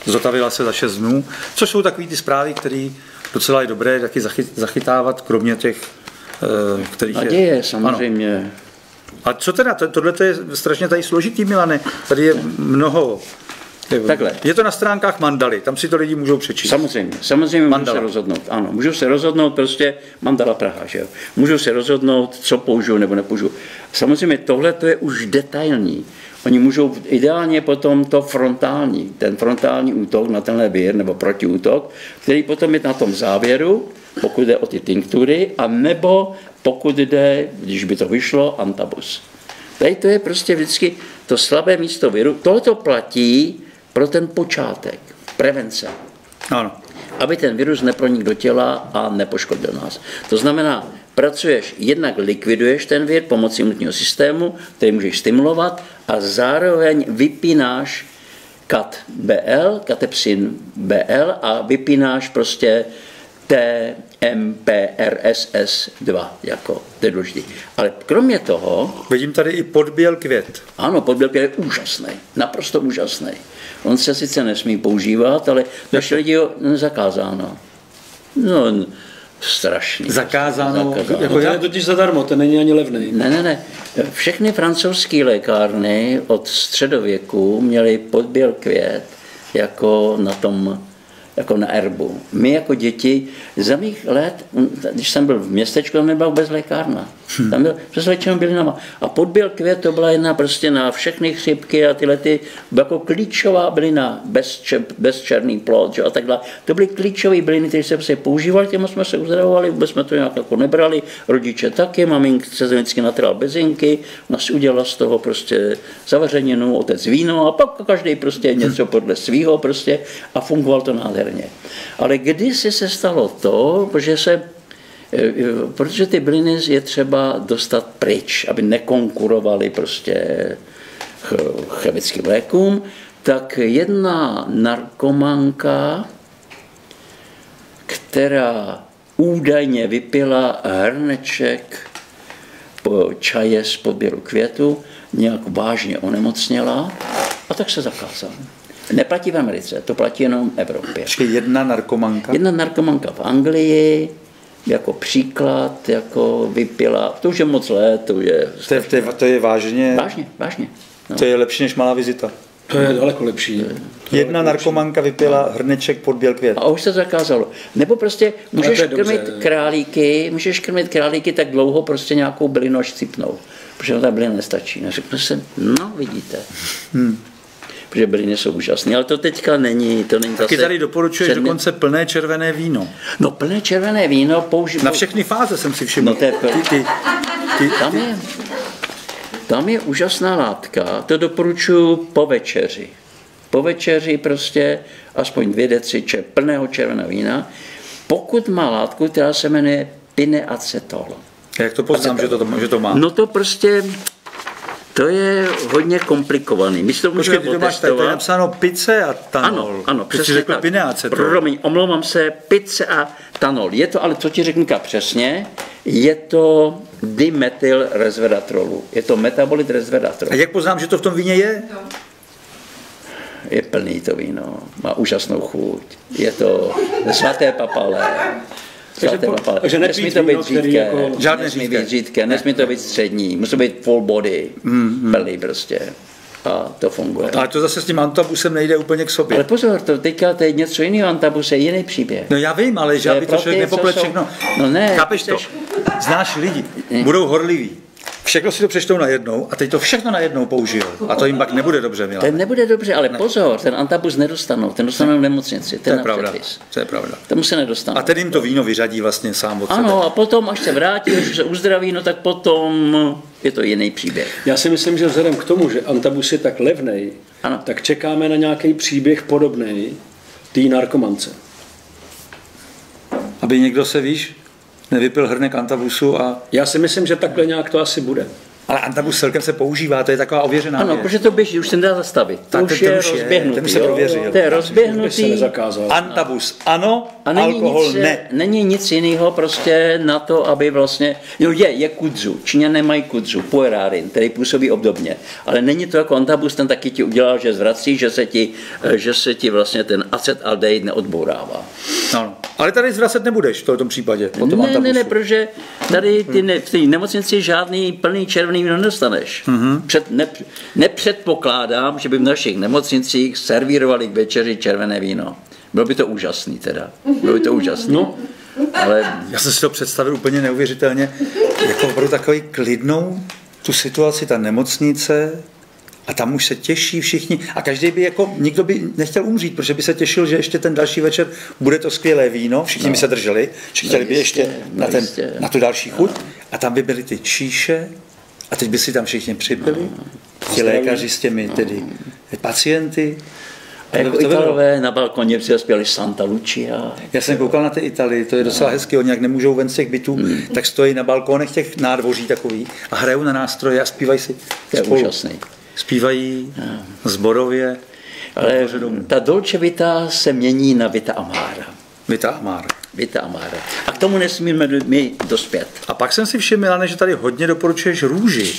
Speaker 1: zotavila se za 6 dnů, což jsou takové ty zprávy, které docela je dobré taky zachytávat, kromě těch, kterých
Speaker 3: naděje, samozřejmě.
Speaker 1: Ano. A co teda? Tohle je strašně tady složitý, Milane. Tady je mnoho.
Speaker 3: Takhle.
Speaker 1: Je to na stránkách Mandaly, tam si to lidi můžou přečíst.
Speaker 3: Samozřejmě můžou se rozhodnout. Ano, můžou se rozhodnout prostě Mandala Praha, že jo. Můžou se rozhodnout, co použiju nebo nepoužiju. Samozřejmě tohle to je už detailní. Oni můžou ideálně potom ten frontální útok na tenhle vír nebo protiútok, který potom je na tom závěru, pokud jde o ty tinktury, a nebo pokud jde, když by to vyšlo, antabus. Tady to je prostě vždycky to slabé místo viru. Tohle platí pro ten počátek, prevence.
Speaker 1: Ano.
Speaker 3: Aby ten virus nepronikl do těla a nepoškodil nás. To znamená, pracuješ, jednak likviduješ ten vir pomocí imunitního systému, který můžeš stimulovat, a zároveň vypínáš katepsin BL a vypínáš prostě TMPRSS2, jako to je důležitý. Ale kromě toho...
Speaker 1: Vidím tady i podběl květ.
Speaker 3: Ano, podběl květ je úžasný, naprosto úžasný. On se sice nesmí používat, ale naši lidi ho zakázáno. No, strašný.
Speaker 1: Zakázáno.
Speaker 2: Jako to je totiž zadarmo, to není ani levný.
Speaker 3: Ne. Všechny francouzské lékárny od středověku měly podběl květ jako na erbu. My jako děti, za mých let, když jsem byl v městečku, tam nebyla vůbec lékárna. Tam byl přes většinou bylinama. A podběl květ to byla jedna prostě na všechny chřipky a tyhle jako klíčová bylina, bez černý plod a takhle. To byly klíčové byliny, které se prostě používali, těm jsme se uzdravovali, vůbec jsme to nějak jako nebrali, rodiče taky, maminka se vždycky natral bezinky, ona si udělala z toho prostě zavařeninu, otec víno a pak každý prostě něco podle svýho prostě a fungoval to nádherně. Ale kdysi se stalo to, protože ty byliny je třeba dostat pryč, aby nekonkurovaly prostě chemickým lékům, tak jedna narkomanka, která údajně vypila hrneček čaje z podběru květu, nějak vážně onemocněla a tak se zakázala. Neplatí v Americe, to platí jenom v Evropě.
Speaker 1: Jedna narkomanka?
Speaker 3: Jedna narkomanka v Anglii, jako příklad, jako vypila, to už je moc let,
Speaker 1: to je vážně?
Speaker 3: Vážně. No.
Speaker 1: To je lepší než malá vizita.
Speaker 2: To je daleko lepší.
Speaker 1: Jedna narkomanka vypila hrneček podběl květ.
Speaker 3: A už se zakázalo. Nebo prostě můžeš krmit králíky tak dlouho prostě nějakou bylinu až cipnou. Protože ta bylina nestačí. Řeknu se, no vidíte. Protože byliny jsou úžasné, ale to teďka není.
Speaker 1: Taky tady doporučuješ dokonce plné červené víno.
Speaker 3: No plné červené víno
Speaker 1: na všechny fáze jsem si všiml.
Speaker 3: No, tam je úžasná látka, to doporučuji po večeři. Po večeři prostě aspoň 2 deci plného červeného vína, pokud má látku, která se jmenuje pineacetol.
Speaker 1: Jak to poznám, že to má?
Speaker 3: No to prostě... To je hodně komplikovaný. My to můžeme otestovat.
Speaker 1: To je napsáno piceatanol.
Speaker 3: Ano, přesně
Speaker 1: řekl pineacetol.
Speaker 3: Promiň, omlouvám se, piceatanol. Je to, ale co ti řeknu přesně, je to dimetyl resveratrolu. Je to metabolit resveratrolu.
Speaker 1: A jak poznám, že to v tom víně je?
Speaker 3: Je plný to víno. Má úžasnou chuť. Je to svaté papale.
Speaker 2: Takže
Speaker 3: nesmí to být řídké,
Speaker 2: jako...
Speaker 3: nesmí to být střední, musí být full body, plný prostě. A to funguje.
Speaker 1: Ale to zase s tím antabusem nejde úplně k sobě.
Speaker 3: Ale pozor, teďka to je něco jiného, antabus je jiný příběh.
Speaker 1: No já vím, ale že aby to člověk nepoplet všechno.
Speaker 3: No ne.
Speaker 1: Chápeš to? Znáš lidi, budou horliví. Všechno si to přečtou najednou a teď to všechno najednou použijou. A to jim pak nebude dobře, Milane.
Speaker 3: Ten nebude dobře, ale pozor, ten antabus nedostanou, ten dostanou v nemocnici.
Speaker 1: To je pravda, to je pravda.
Speaker 3: Tomu se nedostanou.
Speaker 1: A ten jim to víno vyřadí vlastně sám od sebe.
Speaker 3: Ano, a potom, až se vrátí, až se uzdraví, no tak potom je to jiný příběh.
Speaker 2: Já si myslím, že vzhledem k tomu, že antabus je tak levnej, tak čekáme na nějaký příběh podobný té narkomance.
Speaker 1: Aby někdo se, víš, nevypil hrnek antabusu a...
Speaker 2: Já si myslím, že takhle nějak to asi bude.
Speaker 1: Ale antabus celkem se používá, to je taková ověřená
Speaker 3: Ano, protože to běží, už se nedá zastavit. To už je rozběhnutý.
Speaker 1: Ten se prověřil.
Speaker 3: To je rozběhnutý.
Speaker 1: Antabus ano,
Speaker 3: a
Speaker 1: alkohol ne.
Speaker 3: Není nic jiného prostě na to, aby vlastně... Jo, je kudzu. Číňané mají kudzu, puerárin, který působí obdobně. Ale není to jako antabus, ten taky ti udělá, že zvrací, že se ti vlastně ten acetaldehyd neodbourává.
Speaker 1: No, ale tady zvracet nebudeš v tom případě.
Speaker 3: Ne, protože tady v té nemocnici žádný plný červený víno nedostaneš. Nepředpokládám, že by v našich nemocnicích servírovali k večeři červené víno. Bylo by to úžasný teda. Bylo by to úžasný.
Speaker 2: No.
Speaker 1: Ale já jsem si to představil úplně neuvěřitelně, jako opravdu takový klidnou tu situaci, ta nemocnice, a tam už se těší všichni a každý by jako, nikdo by nechtěl umřít, protože by se těšil, že ještě ten další večer bude to skvělé víno, všichni by se drželi, že chtěli by ještě na tu další chuť a tam by byly ty číše a teď by si tam všichni připili, ti lékaři s těmi tedy pacienty.
Speaker 3: A jako Italové na balkoně přispěli Santa Lucia.
Speaker 1: Já jsem koukal na ty Italy, to je docela hezky, oni jak nemůžou ven z těch bytů, tak stojí na balkónech těch nádvoří takový a hrajou na nástroje a zpívají si
Speaker 3: to je úžasný.
Speaker 1: Zpívají zborově.
Speaker 3: Ale ta dolce vita se mění na vita amara.
Speaker 1: Vita amara.
Speaker 3: Vita amara. A k tomu nesmíme my dospět.
Speaker 1: A pak jsem si všiml, Milane, že tady hodně doporučuješ růži.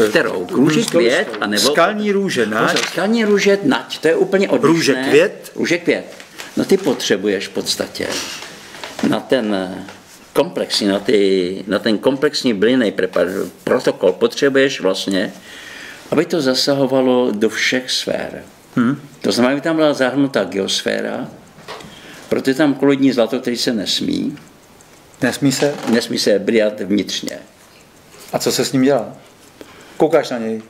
Speaker 3: Kterou? Růži květ? Anebo...
Speaker 1: Skalní růže, nať.
Speaker 3: Skalní růže, nať. To je úplně odlišné.
Speaker 1: Růže květ?
Speaker 3: Růže květ. No ty potřebuješ v podstatě na ten komplexní, na ten komplexní bylinný protokol potřebuješ vlastně, aby to zasahovalo do všech sfér. To znamená, aby tam byla zahrnutá geosféra, proto je tam koloidní zlato, který se nesmí.
Speaker 1: Nesmí se?
Speaker 3: Nesmí se brát vnitřně.
Speaker 1: A co se s ním dělá? Koukáš na něj?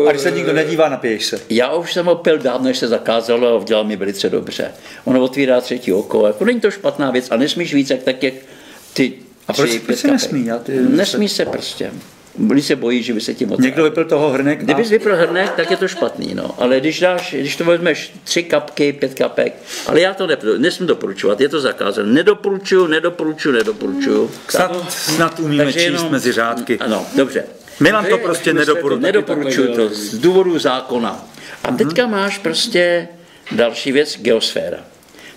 Speaker 1: A když se nikdo nedívá, napiješ se?
Speaker 3: Já už jsem ho pil dávno, než se zakázalo a udělal mi velice dobře. Ono otvírá třetí oko, jako není to špatná věc a nesmíš víc, jak tak, jak ty.
Speaker 1: A proč se nesmí?
Speaker 3: Nesmí se prostě. Když se bojí, že by se tím otrávil.
Speaker 1: Někdo vypil toho hrnek?
Speaker 3: Kdybys vypil hrnek, tak je to špatný, no. Ale když to vezmeš 3 kapky, 5 kapek, ale já to nesmím doporučovat, je to zakázané. Nedoporučuju.
Speaker 1: Snad umíme číst mezi řádky.
Speaker 3: Ano, dobře.
Speaker 1: Milan to prostě nedoporučuje.
Speaker 3: Nedoporučuju to z důvodu zákona. A teďka máš prostě další věc, geosféra.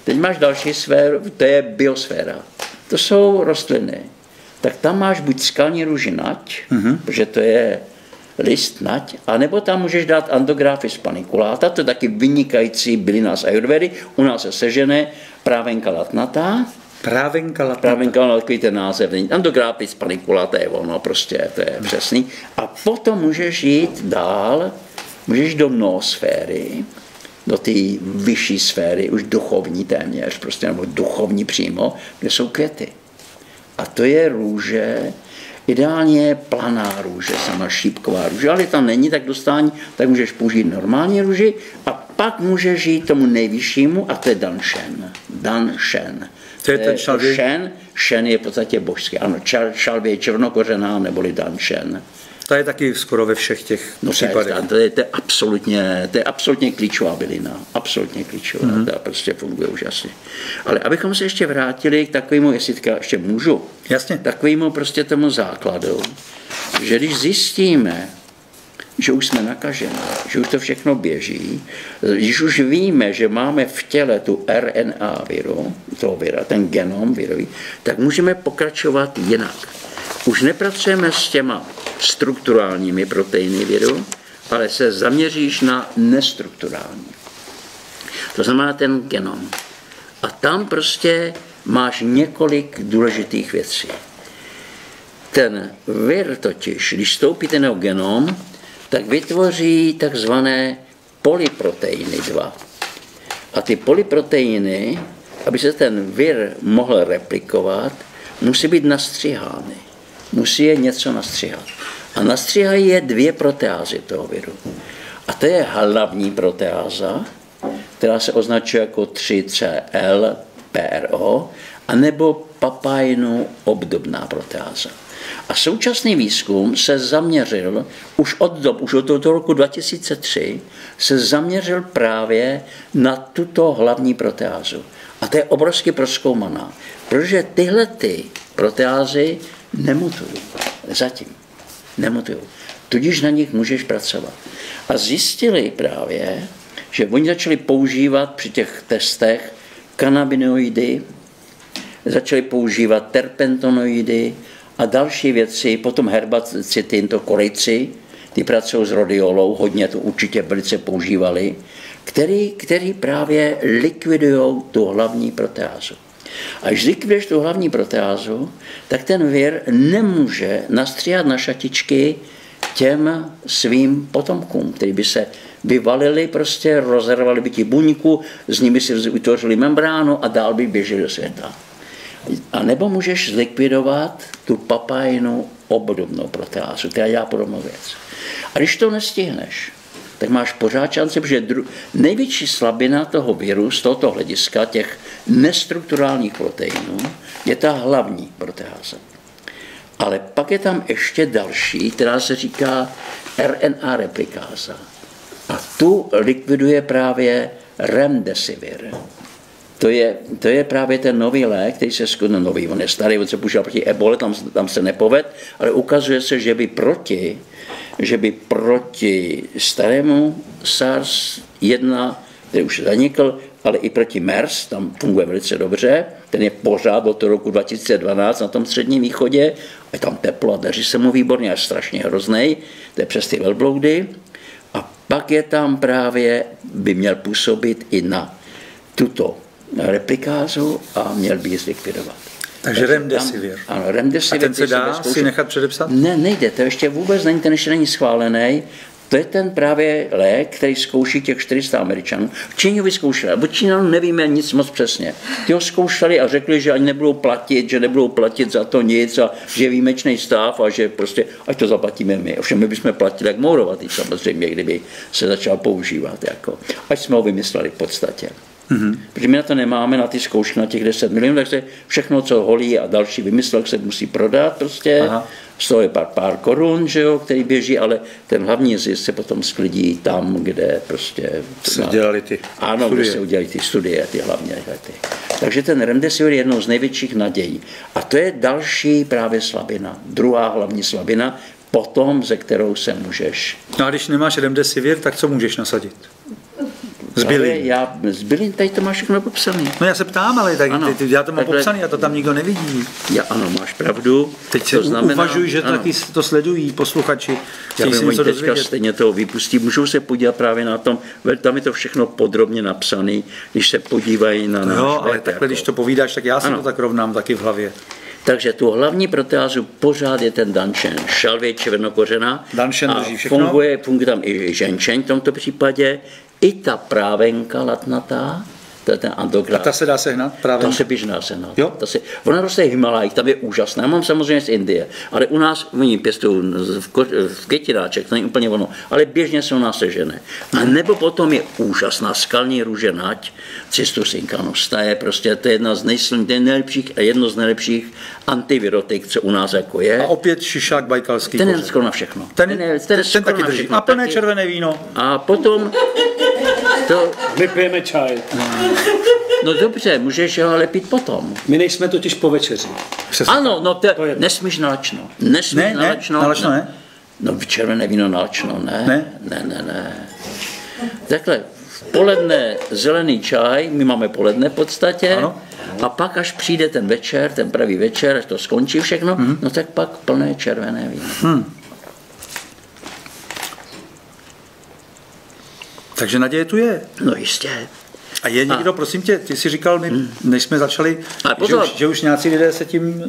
Speaker 3: Teď máš další sféru, to je biosféra. To jsou rostliny. Tak tam máš buď skalní růži nať, protože to je list nať, anebo tam můžeš dát Andrographis paniculata, to je taky vynikající bylina z ayurvedy, u nás se sežené právenka latnatá.
Speaker 1: Právenka
Speaker 3: latnatá, ten název není. Andrographis paniculata je ono, prostě to je přesný. A potom můžeš jít dál, můžeš do noosféry, do té vyšší sféry, už duchovní téměř, prostě, nebo duchovní přímo, kde jsou květy. A to je růže, ideálně planá růže, sama šípková růže, ale tam není tak dostání, tak můžeš použít normální růži a pak můžeš jít tomu nejvyššímu a to je danshen. Danshen.
Speaker 1: To je ten šalvěj?
Speaker 3: Shen je v podstatě božský. Ano, šalvěj černokořená neboli danshen.
Speaker 1: To je taky skoro ve všech těch případech.
Speaker 3: To je absolutně klíčová bylina. Absolutně klíčová. To prostě funguje úžasně. Ale abychom se ještě vrátili k takovému, jestli ještě můžu,
Speaker 1: jasně,
Speaker 3: takovému prostě tomu základu, že když zjistíme, že už jsme nakaženi, že už to všechno běží, když už víme, že máme v těle tu RNA viru, toho vira, ten genom virový, tak můžeme pokračovat jinak. Už nepracujeme s těma strukturálními proteiny viru, ale se zaměříš na nestrukturální. To znamená ten genom. A tam prostě máš několik důležitých věcí. Ten vir totiž, když vstoupí ten jeho genom, tak vytvoří takzvané polyproteiny 2. A ty polyproteiny, aby se ten vir mohl replikovat, musí být nastřihány. Musí je něco nastřihat. A nastříhají je 2 proteázy toho viru. A to je hlavní proteáza, která se označuje jako 3CL-PRO, anebo papajinu obdobná proteáza. A současný výzkum se zaměřil, už od toho roku 2003, se zaměřil právě na tuto hlavní proteázu. A to je obrovsky prozkoumaná, protože tyhle proteázy nemutují. Zatím nemutují. Tudíž na nich můžeš pracovat. A zjistili právě, že oni začali používat při těch testech kanabinoidy, začali používat terpentonoidy a další věci, potom herbacitin, to Korejci, ty pracují s rodiolou, hodně to určitě velice používali, který právě likvidují tu hlavní proteázu. A když likviduješ tu hlavní proteázu, tak ten vir nemůže nastříhat na šatičky těm svým potomkům, kteří by se vyvalili, prostě rozervali by ti buňku, z ní by si vytvořili membránu a dál by běželi do světa. A nebo můžeš zlikvidovat tu papajinu obdobnou proteázu, která dělá podobnou věc. A když to nestihneš, tak máš pořád šanci, protože největší slabina toho viru z tohoto hlediska, těch nestrukturálních proteinů, je ta hlavní proteáza. Ale pak je tam ještě další, která se říká RNA replikáza. A tu likviduje právě remdesivir. To je právě ten nový lék, který se nový, on je starý, on se používá proti ebole, tam se nepoved, ale ukazuje se, že by proti starému SARS-1, který už zanikl, ale i proti MERS, tam funguje velice dobře, ten je pořád od roku 2012 na tom Středním východě, a je tam teplo a daří se mu výborně, je strašně hroznej, to je přes ty velbloudy. A pak je tam právě, by měl působit i na tuto replikázu a měl by ji zlikvidovat.
Speaker 1: Takže remdesivir.
Speaker 3: Ano, remdesivir.
Speaker 1: A ten se dá si nechat předepsat?
Speaker 3: Ne, nejde, to ještě vůbec není, ten ještě není schválený. To je ten právě lék, který zkouší těch 400 Američanů. V Číně vyzkoušeli, bo Číňanů nevíme nic moc přesně. Ty ho zkoušeli a řekli, že ani nebudou platit za to nic a že je výjimečný stav a že prostě, ať to zaplatíme my. Ovšem my bychom platili jak mourovatý samozřejmě, kdyby se začal používat. Jako. Ať jsme ho vymysleli v podstatě. Protože my na to nemáme, na ty zkoušky, na těch 10 milionů, takže všechno, co holí a další vymyslel, se musí prodat prostě. Aha. Z toho je pár korun, že jo, který běží, ale ten hlavní zisk se potom sklidí tam, kde prostě...
Speaker 1: Se dělali ty
Speaker 3: ano,
Speaker 1: studie.
Speaker 3: kde se udělali ty studie, ty hlavně ty. Takže ten remdesivir je jednou z největších nadějí. A to je další právě slabina, druhá hlavní slabina, potom, ze kterou se můžeš...
Speaker 1: No a když nemáš remdesivir, tak co můžeš nasadit?
Speaker 3: Zbylin, tady to máš všechno popsaný.
Speaker 1: No já se ptám, ale tak,
Speaker 3: ano,
Speaker 1: já to mám popsaný a to tam nikdo nevidí.
Speaker 3: Ano, máš pravdu.
Speaker 1: Teď se uvažuji, že taky to sledují posluchači.
Speaker 3: Oni teďka stejně toho vypustí. Můžou se podívat právě na tom, tam je to všechno podrobně napsané, když se podívají na náš
Speaker 1: ale takhle, jako... když to povídáš, tak já si to tak rovnám taky v hlavě.
Speaker 3: Takže tu hlavní proteázu pořád je ten danšen, šalvěj červenokořená.
Speaker 1: Danšen drží všechno.
Speaker 3: Funguje tam i ženčeň v tomto případě, i ta právenka latnatá, to je ten andograf.
Speaker 1: A ta se dá sehnat?
Speaker 3: Ta se běžná sehnat. Ona roste v Himalajích, tam je úžasná. Já mám samozřejmě z Indie, ale u nás oni pěstují v květináček, to není úplně ono, ale běžně se u nás sežene. A nebo potom je úžasná skalní růženať, Cistus incanus. Ta je prostě, to je jedno z nejlepších antivirotik, co u nás jako je.
Speaker 1: A opět šišák bajkalský.
Speaker 3: Ten je skoro na všechno.
Speaker 1: Ten taky drží. A plné červené víno.
Speaker 3: A potom to...
Speaker 2: Vypijeme čaj.
Speaker 3: No dobře, můžeš ho lepit potom.
Speaker 2: My nejsme totiž po večeři.
Speaker 3: Přesně. Ano, no nesmíš nalačno.
Speaker 1: Nalačno ne?
Speaker 3: No červené víno nalačno, ne. Takhle, v poledne zelený čaj, my máme poledne v podstatě, ano. A pak až přijde ten večer, ten pravý večer, až to skončí všechno, no tak pak plné červené víno.
Speaker 1: Takže naděje tu je.
Speaker 3: No jistě.
Speaker 1: A je někdo, prosím tě, ty jsi říkal, my, než jsme začali, že už nějací lidé se tím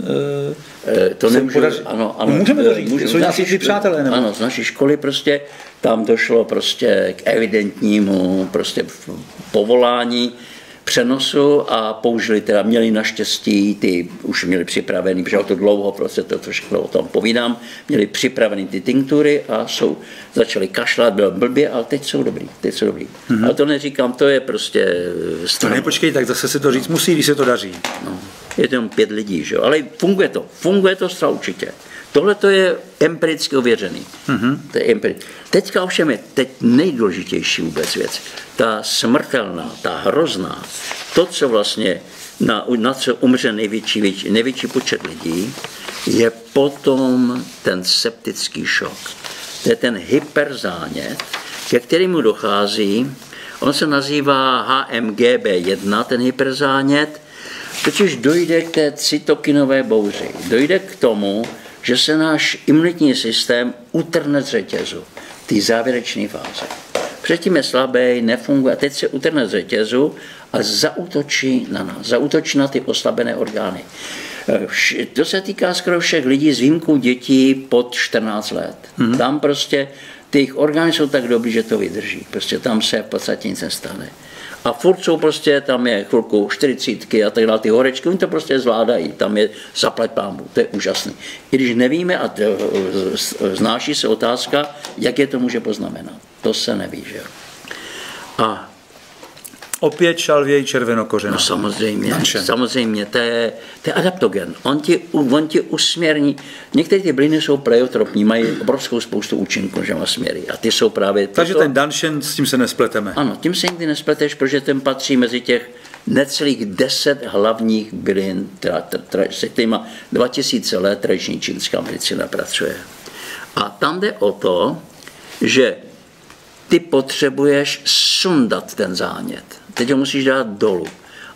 Speaker 3: to nemůžu, ano,
Speaker 1: můžeme to říct, jsou nějací přátelé. Nebo?
Speaker 3: Ano, z naší školy prostě, tam došlo prostě k evidentnímu prostě povolání přenosu a použili, teda měli naštěstí, ty už měli připravený, protože to dlouho, prostě to všechno o tom povídám, měli připravený ty tinktury a začali kašlat, bylo blbě, ale teď jsou dobrý. Ale to neříkám, to je prostě
Speaker 1: strana. To nepočkej, tak zase se to říct musí, když se to daří.
Speaker 3: No, je to jenom 5 lidí, že jo, ale funguje to zcela určitě. Tohle to je empiricky ověřený. To je Teďka ovšem je nejdůležitější vůbec věc. Ta smrtelná, ta hrozná, to, co vlastně na co umře největší počet lidí, je potom ten septický šok. To je ten hyperzánět, ke kterému dochází, on se nazývá HMGB1, ten hyperzánět, totiž dojde k té cytokinové bouři. Dojde k tomu, že se náš imunitní systém utrhne z řetězu, té závěrečné fáze. Předtím je slabý, nefunguje, a teď se utrhne z řetězu a zaútočí na nás, zaútočí na ty oslabené orgány. To se týká skoro všech lidí s výjimkou dětí pod 14 let. Tam prostě ty jejich orgány jsou tak dobrý, že to vydrží. Prostě tam se v podstatě nic nestane. A furt jsou prostě, tam je chvilku 40 a tak dále, ty horečky, oni to prostě zvládají, tam je zaplať pánbůh, to je úžasný. I když nevíme a znáší se otázka, jak je to může poznamenat. To se neví, že jo. A
Speaker 1: opět šalvěj červenokořená.
Speaker 3: No samozřejmě, to je adaptogen. On ti usměrní. Některé ty byliny jsou pleiotropní, mají obrovskou spoustu účinků, že směry. A ty jsou právě...
Speaker 1: Takže ten Dunchen, s tím se nespleteme.
Speaker 3: Ano, tím se nikdy nespleteš, protože ten patří mezi těch necelých 10 hlavních bylin, se kterými 2000 let tradiční čínská medicína pracuje. A tam jde o to, že ty potřebuješ sundat ten zánět. Teď ho musíš dát dolů.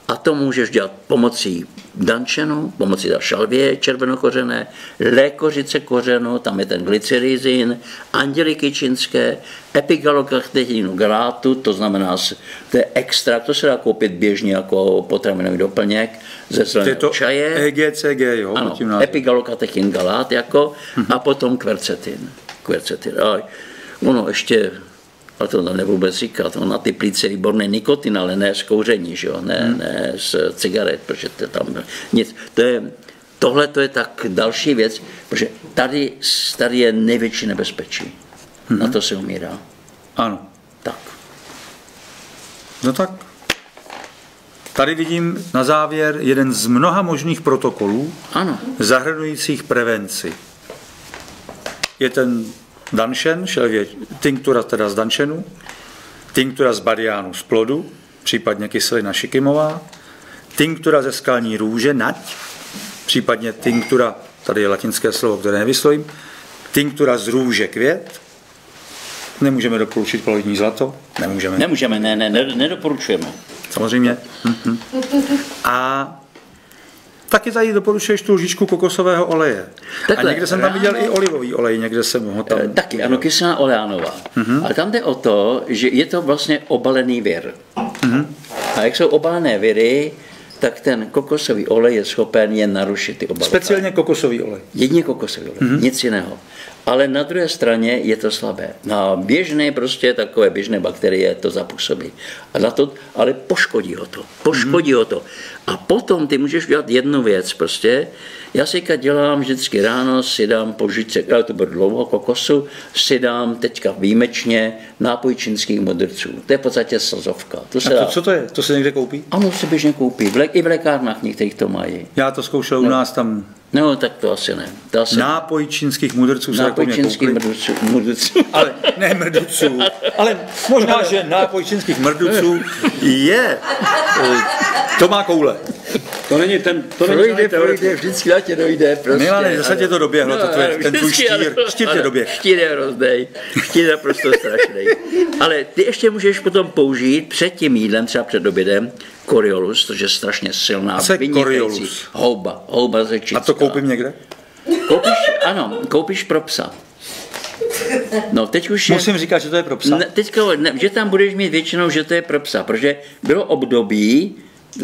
Speaker 3: A to můžeš dělat pomocí Dunchenu, pomocí šalvěje červenokořené, lékořice kořenu, tam je ten glycyrizin, anděliky čínské, epigallocatechinu galátu, to znamená, to je extrakt, to se dá koupit běžně jako potravinový doplněk ze zeleného čaje.
Speaker 1: EGCG, jo?
Speaker 3: Ano, epigallocatechin galát jako, a potom kvercetin. Ono ještě, ale to nebudu vůbec říkat, na ty plíce výborný nikotin, ale ne z kouření, že jo? Ne z cigaret, protože to tam nic. Tohle to je tak další věc, protože tady je největší nebezpečí. Na to se umírá.
Speaker 1: Ano.
Speaker 3: Tak.
Speaker 1: No tak. Tady vidím na závěr jeden z mnoha možných protokolů,
Speaker 3: ano,
Speaker 1: zahrnujících prevenci. Je ten Dunchen, tinktura teda z Dunchenu, tinktura z badiánu z plodu, případně kyselina šikimová, tinktura ze skalní růže, nať, případně tinktura, tady je latinské slovo, které nevyslovím, tinktura z růže květ, nemůžeme doporučit paloidní zlato,
Speaker 3: Nemůžeme, nedoporučujeme.
Speaker 1: Samozřejmě. A taky tady doporučuješ tu lžičku kokosového oleje. Takhle, a někde jsem tam viděl i olivový olej, někde jsem ho tam...
Speaker 3: Taky, ano, kyselina oleánová. Ale tam jde o to, že je to vlastně obalený vir. A jak jsou obalené viry, tak ten kokosový olej je schopen jen narušit ty obaly.
Speaker 1: Speciálně kokosový olej.
Speaker 3: Jedině kokosový olej, nic jiného. Ale na druhé straně je to slabé. Na běžné prostě takové běžné bakterie to zapůsobí. Ale poškodí ho to. A potom ty můžeš dělat jednu věc prostě. Já si dělám vždycky ráno, si dám po žičce, ale to bude dlouho, kokosu, si dám teďka výjimečně nápoj čínských modrců. To je v podstatě slzovka.
Speaker 1: Co to je? To se někde koupí?
Speaker 3: Ano, se běžně koupí. I v lékárnách některých to mají.
Speaker 1: Já to zkoušel u nás tam.
Speaker 3: No, tak to asi ne.
Speaker 1: Nápoj čínských mudrců se
Speaker 3: nápoj čínských mrdruců.
Speaker 1: Ale ne mrdruců. Ale možná, že nápoj čínských mrdruců je. To má koule.
Speaker 2: To není ten...
Speaker 3: Projde, vždycky na tě dojde. Prostě,
Speaker 1: Milane, zase tě to doběhlo, ten tvůj štír tě doběh.
Speaker 3: Štír je hrozdej, štír je naprosto strašný. Ale ty ještě můžeš potom použít před tím jídlem, třeba před obědem, Coriolus, což je strašně silná, vynikající houba ze čínská.
Speaker 1: A to koupím někde?
Speaker 3: Koupíš pro psa. No, teď už
Speaker 1: musím říkat, že to je pro psa.
Speaker 3: Že tam budeš mít většinou, že to je pro psa, protože bylo období,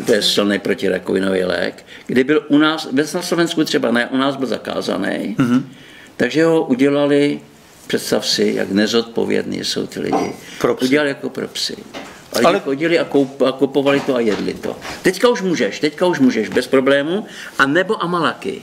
Speaker 3: to je silný protirakovinový lék, kdy byl u nás, na Slovensku třeba ne, u nás byl zakázaný, takže ho udělali, představ si, jak nezodpovědní jsou ty lidi. Udělali jako pro psy. A lidi chodili a kupovali to a jedli to. Teďka už můžeš, bez problému. A nebo amalaky.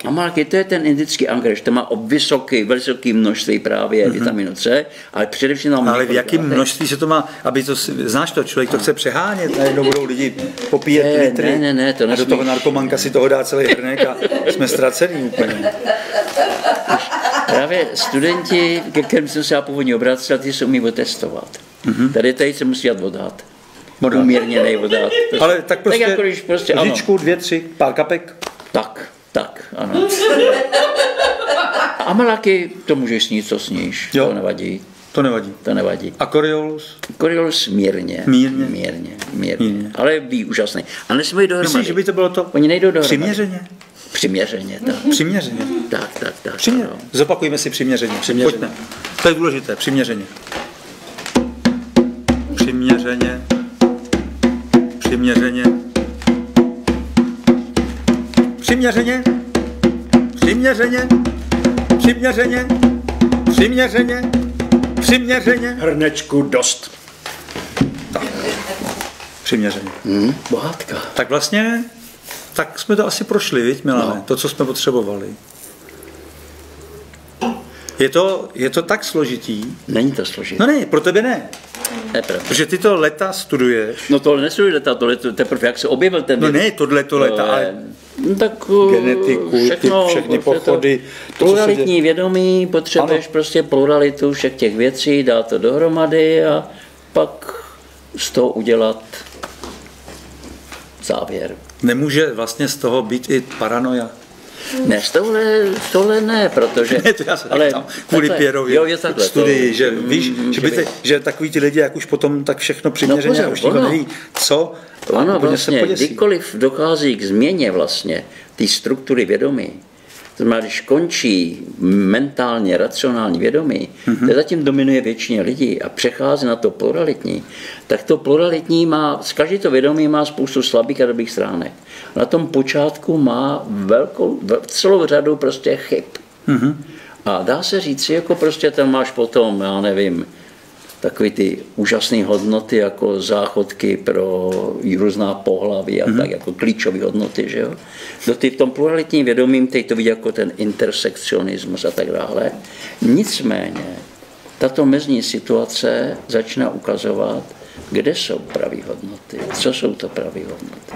Speaker 3: Amalaky, to je ten indický angreš, to má vysoké množství právě vitaminu C, ale především nám...
Speaker 1: Ale v jakém množství se to má, aby to, znáš to, člověk to chce přehánět, najednou budou lidi popíjet litry
Speaker 3: ne, to
Speaker 1: a do toho narkomanka si toho dá celý hrnek a jsme ztracení úplně.
Speaker 3: Právě studenti, ke kterým jsem se já původně obracel, ty se umí otestovat. Tady se musí dát vodat. Umírněnej vodat.
Speaker 1: Ale tak prostě,
Speaker 3: tak jako když prostě
Speaker 1: lžičku, 2, 3, pár kapek.
Speaker 3: Tak, ano. Amalaky, to můžeš snít, co sníš,
Speaker 1: jo.
Speaker 3: To nevadí.
Speaker 1: A Coriolus?
Speaker 3: Coriolus mírně. Ale ví úžasný. A nesmí dohromady.
Speaker 1: Myslíš, že by to bylo to?
Speaker 3: Oni nejdou dohromady.
Speaker 1: Přiměřeně.
Speaker 3: Přiměřeně, tak.
Speaker 1: Zopakujme si přiměřeně. Pojďme. To je důležité, přiměřeně. Přiměřeně.
Speaker 2: Hrnečku dost.
Speaker 1: Tak. Přiměřeně.
Speaker 3: Bohátka.
Speaker 1: Tak vlastně, tak jsme to asi prošli, viď, Milane? No. To, co jsme potřebovali. Je to tak složitý?
Speaker 3: Není to složitý.
Speaker 1: No ne, pro tebe ne. Protože ty to leta studuješ.
Speaker 3: No to nestuduji leta, to teprve jak se objevil ten...
Speaker 1: No ne, tohleto leta, ale...
Speaker 3: Tak
Speaker 1: genetiku, všechny pochody.
Speaker 3: Pluralitní vědomí, potřebuješ prostě pluralitu všech těch věcí, dát to dohromady a pak z toho udělat závěr.
Speaker 1: Nemůže vlastně z toho být i paranoia?
Speaker 3: Ne, z tohle ne, protože...
Speaker 1: Ne, to já se tam kvůli Pierovi studii, že víš, že takový ty lidi, jak už potom tak všechno přiměřeně, už nikdo neví, co
Speaker 3: ano, vlastně, kdykoliv dochází k změně vlastně té struktury vědomí, to znamená, když končí mentálně, racionální vědomí, to zatím dominuje většině lidí a přechází na to pluralitní, tak to pluralitní má, každý to vědomí má spoustu slabých a dobrých stránek. Na tom počátku má celou řadu prostě chyb. A dá se říct, jako prostě tam máš potom, já nevím, takový ty úžasné hodnoty jako záchodky pro různá pohlaví a tak jako klíčové hodnoty, že jo. V tom pluralitním vědomím teď to vidí jako ten intersekcionismus a tak dále. Nicméně tato mezní situace začíná ukazovat, kde jsou pravý hodnoty, co jsou to pravý hodnoty.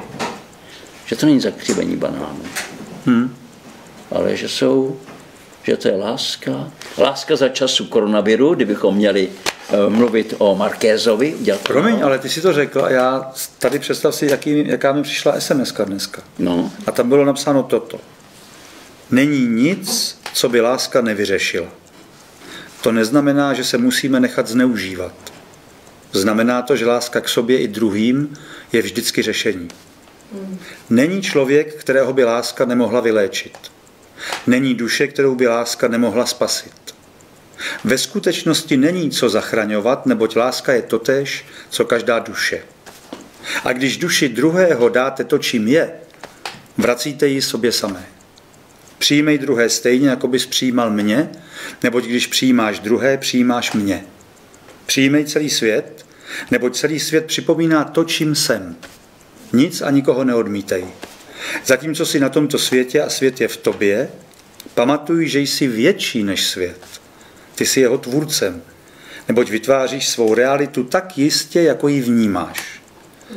Speaker 3: Že to není zakřivení banánů, ale že to je láska. Láska za času koronaviru, kdybychom měli mluvit o Markézovi.
Speaker 1: Promiň, ale ty si to řekl a já tady představ si, jaká mi přišla SMS-ka dneska.
Speaker 3: No.
Speaker 1: A tam bylo napsáno toto. Není nic, co by láska nevyřešila. To neznamená, že se musíme nechat zneužívat. Znamená to, že láska k sobě i druhým je vždycky řešení. Není člověk, kterého by láska nemohla vyléčit. Není duše, kterou by láska nemohla spasit. Ve skutečnosti není co zachraňovat, neboť láska je totéž, co každá duše. A když duši druhého dáte to, čím je, vracíte ji sobě samé. Přijmej druhé stejně, jako bys přijímal mě, neboť když přijímáš druhé, přijímáš mě. Přijmej celý svět, neboť celý svět připomíná to, čím jsem. Nic a nikoho neodmítej. Zatímco jsi na tomto světě a svět je v tobě, pamatuj, že jsi větší než svět. Ty jsi jeho tvůrcem, neboť vytváříš svou realitu tak jistě, jako ji vnímáš.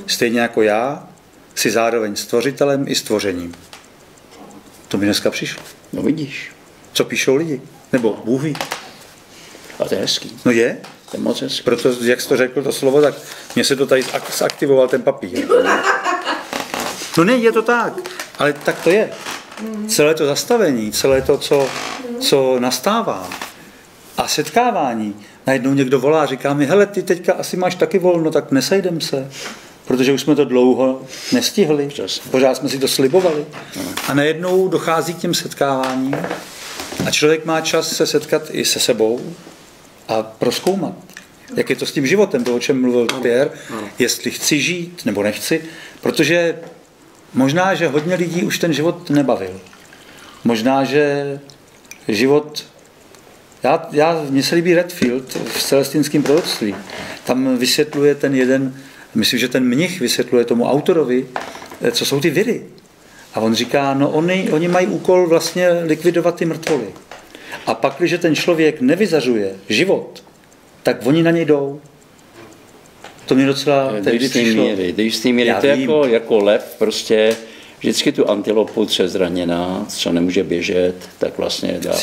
Speaker 1: Stejně jako já, jsi zároveň stvořitelem i stvořením. To mi dneska přišlo.
Speaker 3: No vidíš.
Speaker 1: Co píšou lidi? Nebo Bůh ví.
Speaker 3: A to je hezký.
Speaker 1: No je?
Speaker 3: To je moc hezký.
Speaker 1: Proto, jak jsi to řekl, to slovo, tak mně se to tady zaktivoval ten papír. No ne, je to tak. Ale tak to je. Celé to zastavení, celé to, co nastává a setkávání. Najednou někdo volá, říká mi, hele, ty teďka asi máš taky volno, tak nesejdem se. Protože už jsme to dlouho nestihli. Pořád jsme si to slibovali. A najednou dochází k těm setkáváním a člověk má čas se setkat i se sebou a prozkoumat. Jak je to s tím životem, to, o čem mluvil Pierre, jestli chci žít nebo nechci, protože možná, že hodně lidí už ten život nebavil. Možná, že život Mně se líbí Redfield v celestinském proroctví. Tam vysvětluje ten jeden, myslím, že ten mnich vysvětluje tomu autorovi, co jsou ty viry. A on říká, no oni mají úkol vlastně likvidovat ty mrtvoly. A pak, když ten člověk nevyzařuje život, tak oni na něj jdou. To mě docela tehdy přišlo.
Speaker 3: Do jistý míry. To je jako lev, prostě vždycky tu antilopu, co je zraněná, co nemůže běžet, tak vlastně dá.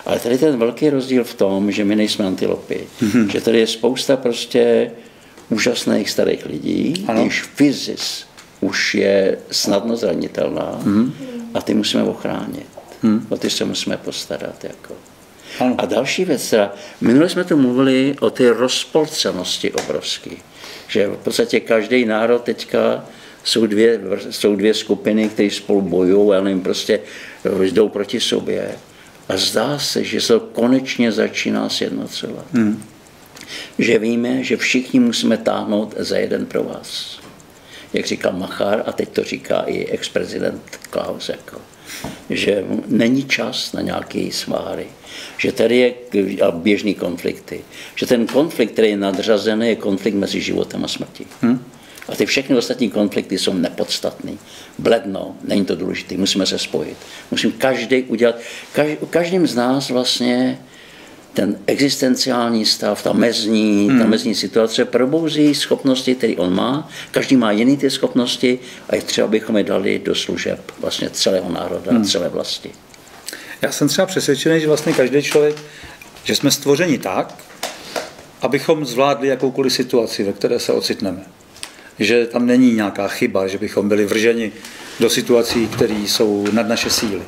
Speaker 3: Ale tady ten velký rozdíl v tom, že my nejsme antilopy. Že tady je spousta prostě úžasných starých lidí, když fyzis už je snadno zranitelná a ty musíme ochránit. O ty se musíme postarat. Jako. A další věc, minule jsme tu mluvili o té rozpolcenosti obrovské, že v podstatě každý národ teďka jsou dvě skupiny, které spolu bojují, já nevím, prostě jdou proti sobě. A zdá se, že se konečně začíná sjednocovat. Že víme, že všichni musíme táhnout za jeden pro vás. Jak říkal Machar, a teď to říká i ex-prezident Klaus, jako, že není čas na nějaké sváry. Že tady je a běžný konflikty. Že ten konflikt, který je nadřazený, je konflikt mezi životem a smrtí. A ty všechny ostatní konflikty jsou nepodstatný. Bledno, není to důležité, musíme se spojit. Musím každý udělat, každým z nás vlastně ten existenciální stav, ta mezní situace probouzí schopnosti, které on má. Každý má jiný ty schopnosti a je třeba, abychom je dali do služeb vlastně celého národa, celé vlasti.
Speaker 1: Já jsem třeba přesvědčený, že vlastně každý člověk, že jsme stvořeni tak, abychom zvládli jakoukoliv situaci, ve které se ocitneme. Že tam není nějaká chyba, že bychom byli vrženi do situací, které jsou nad naše síly.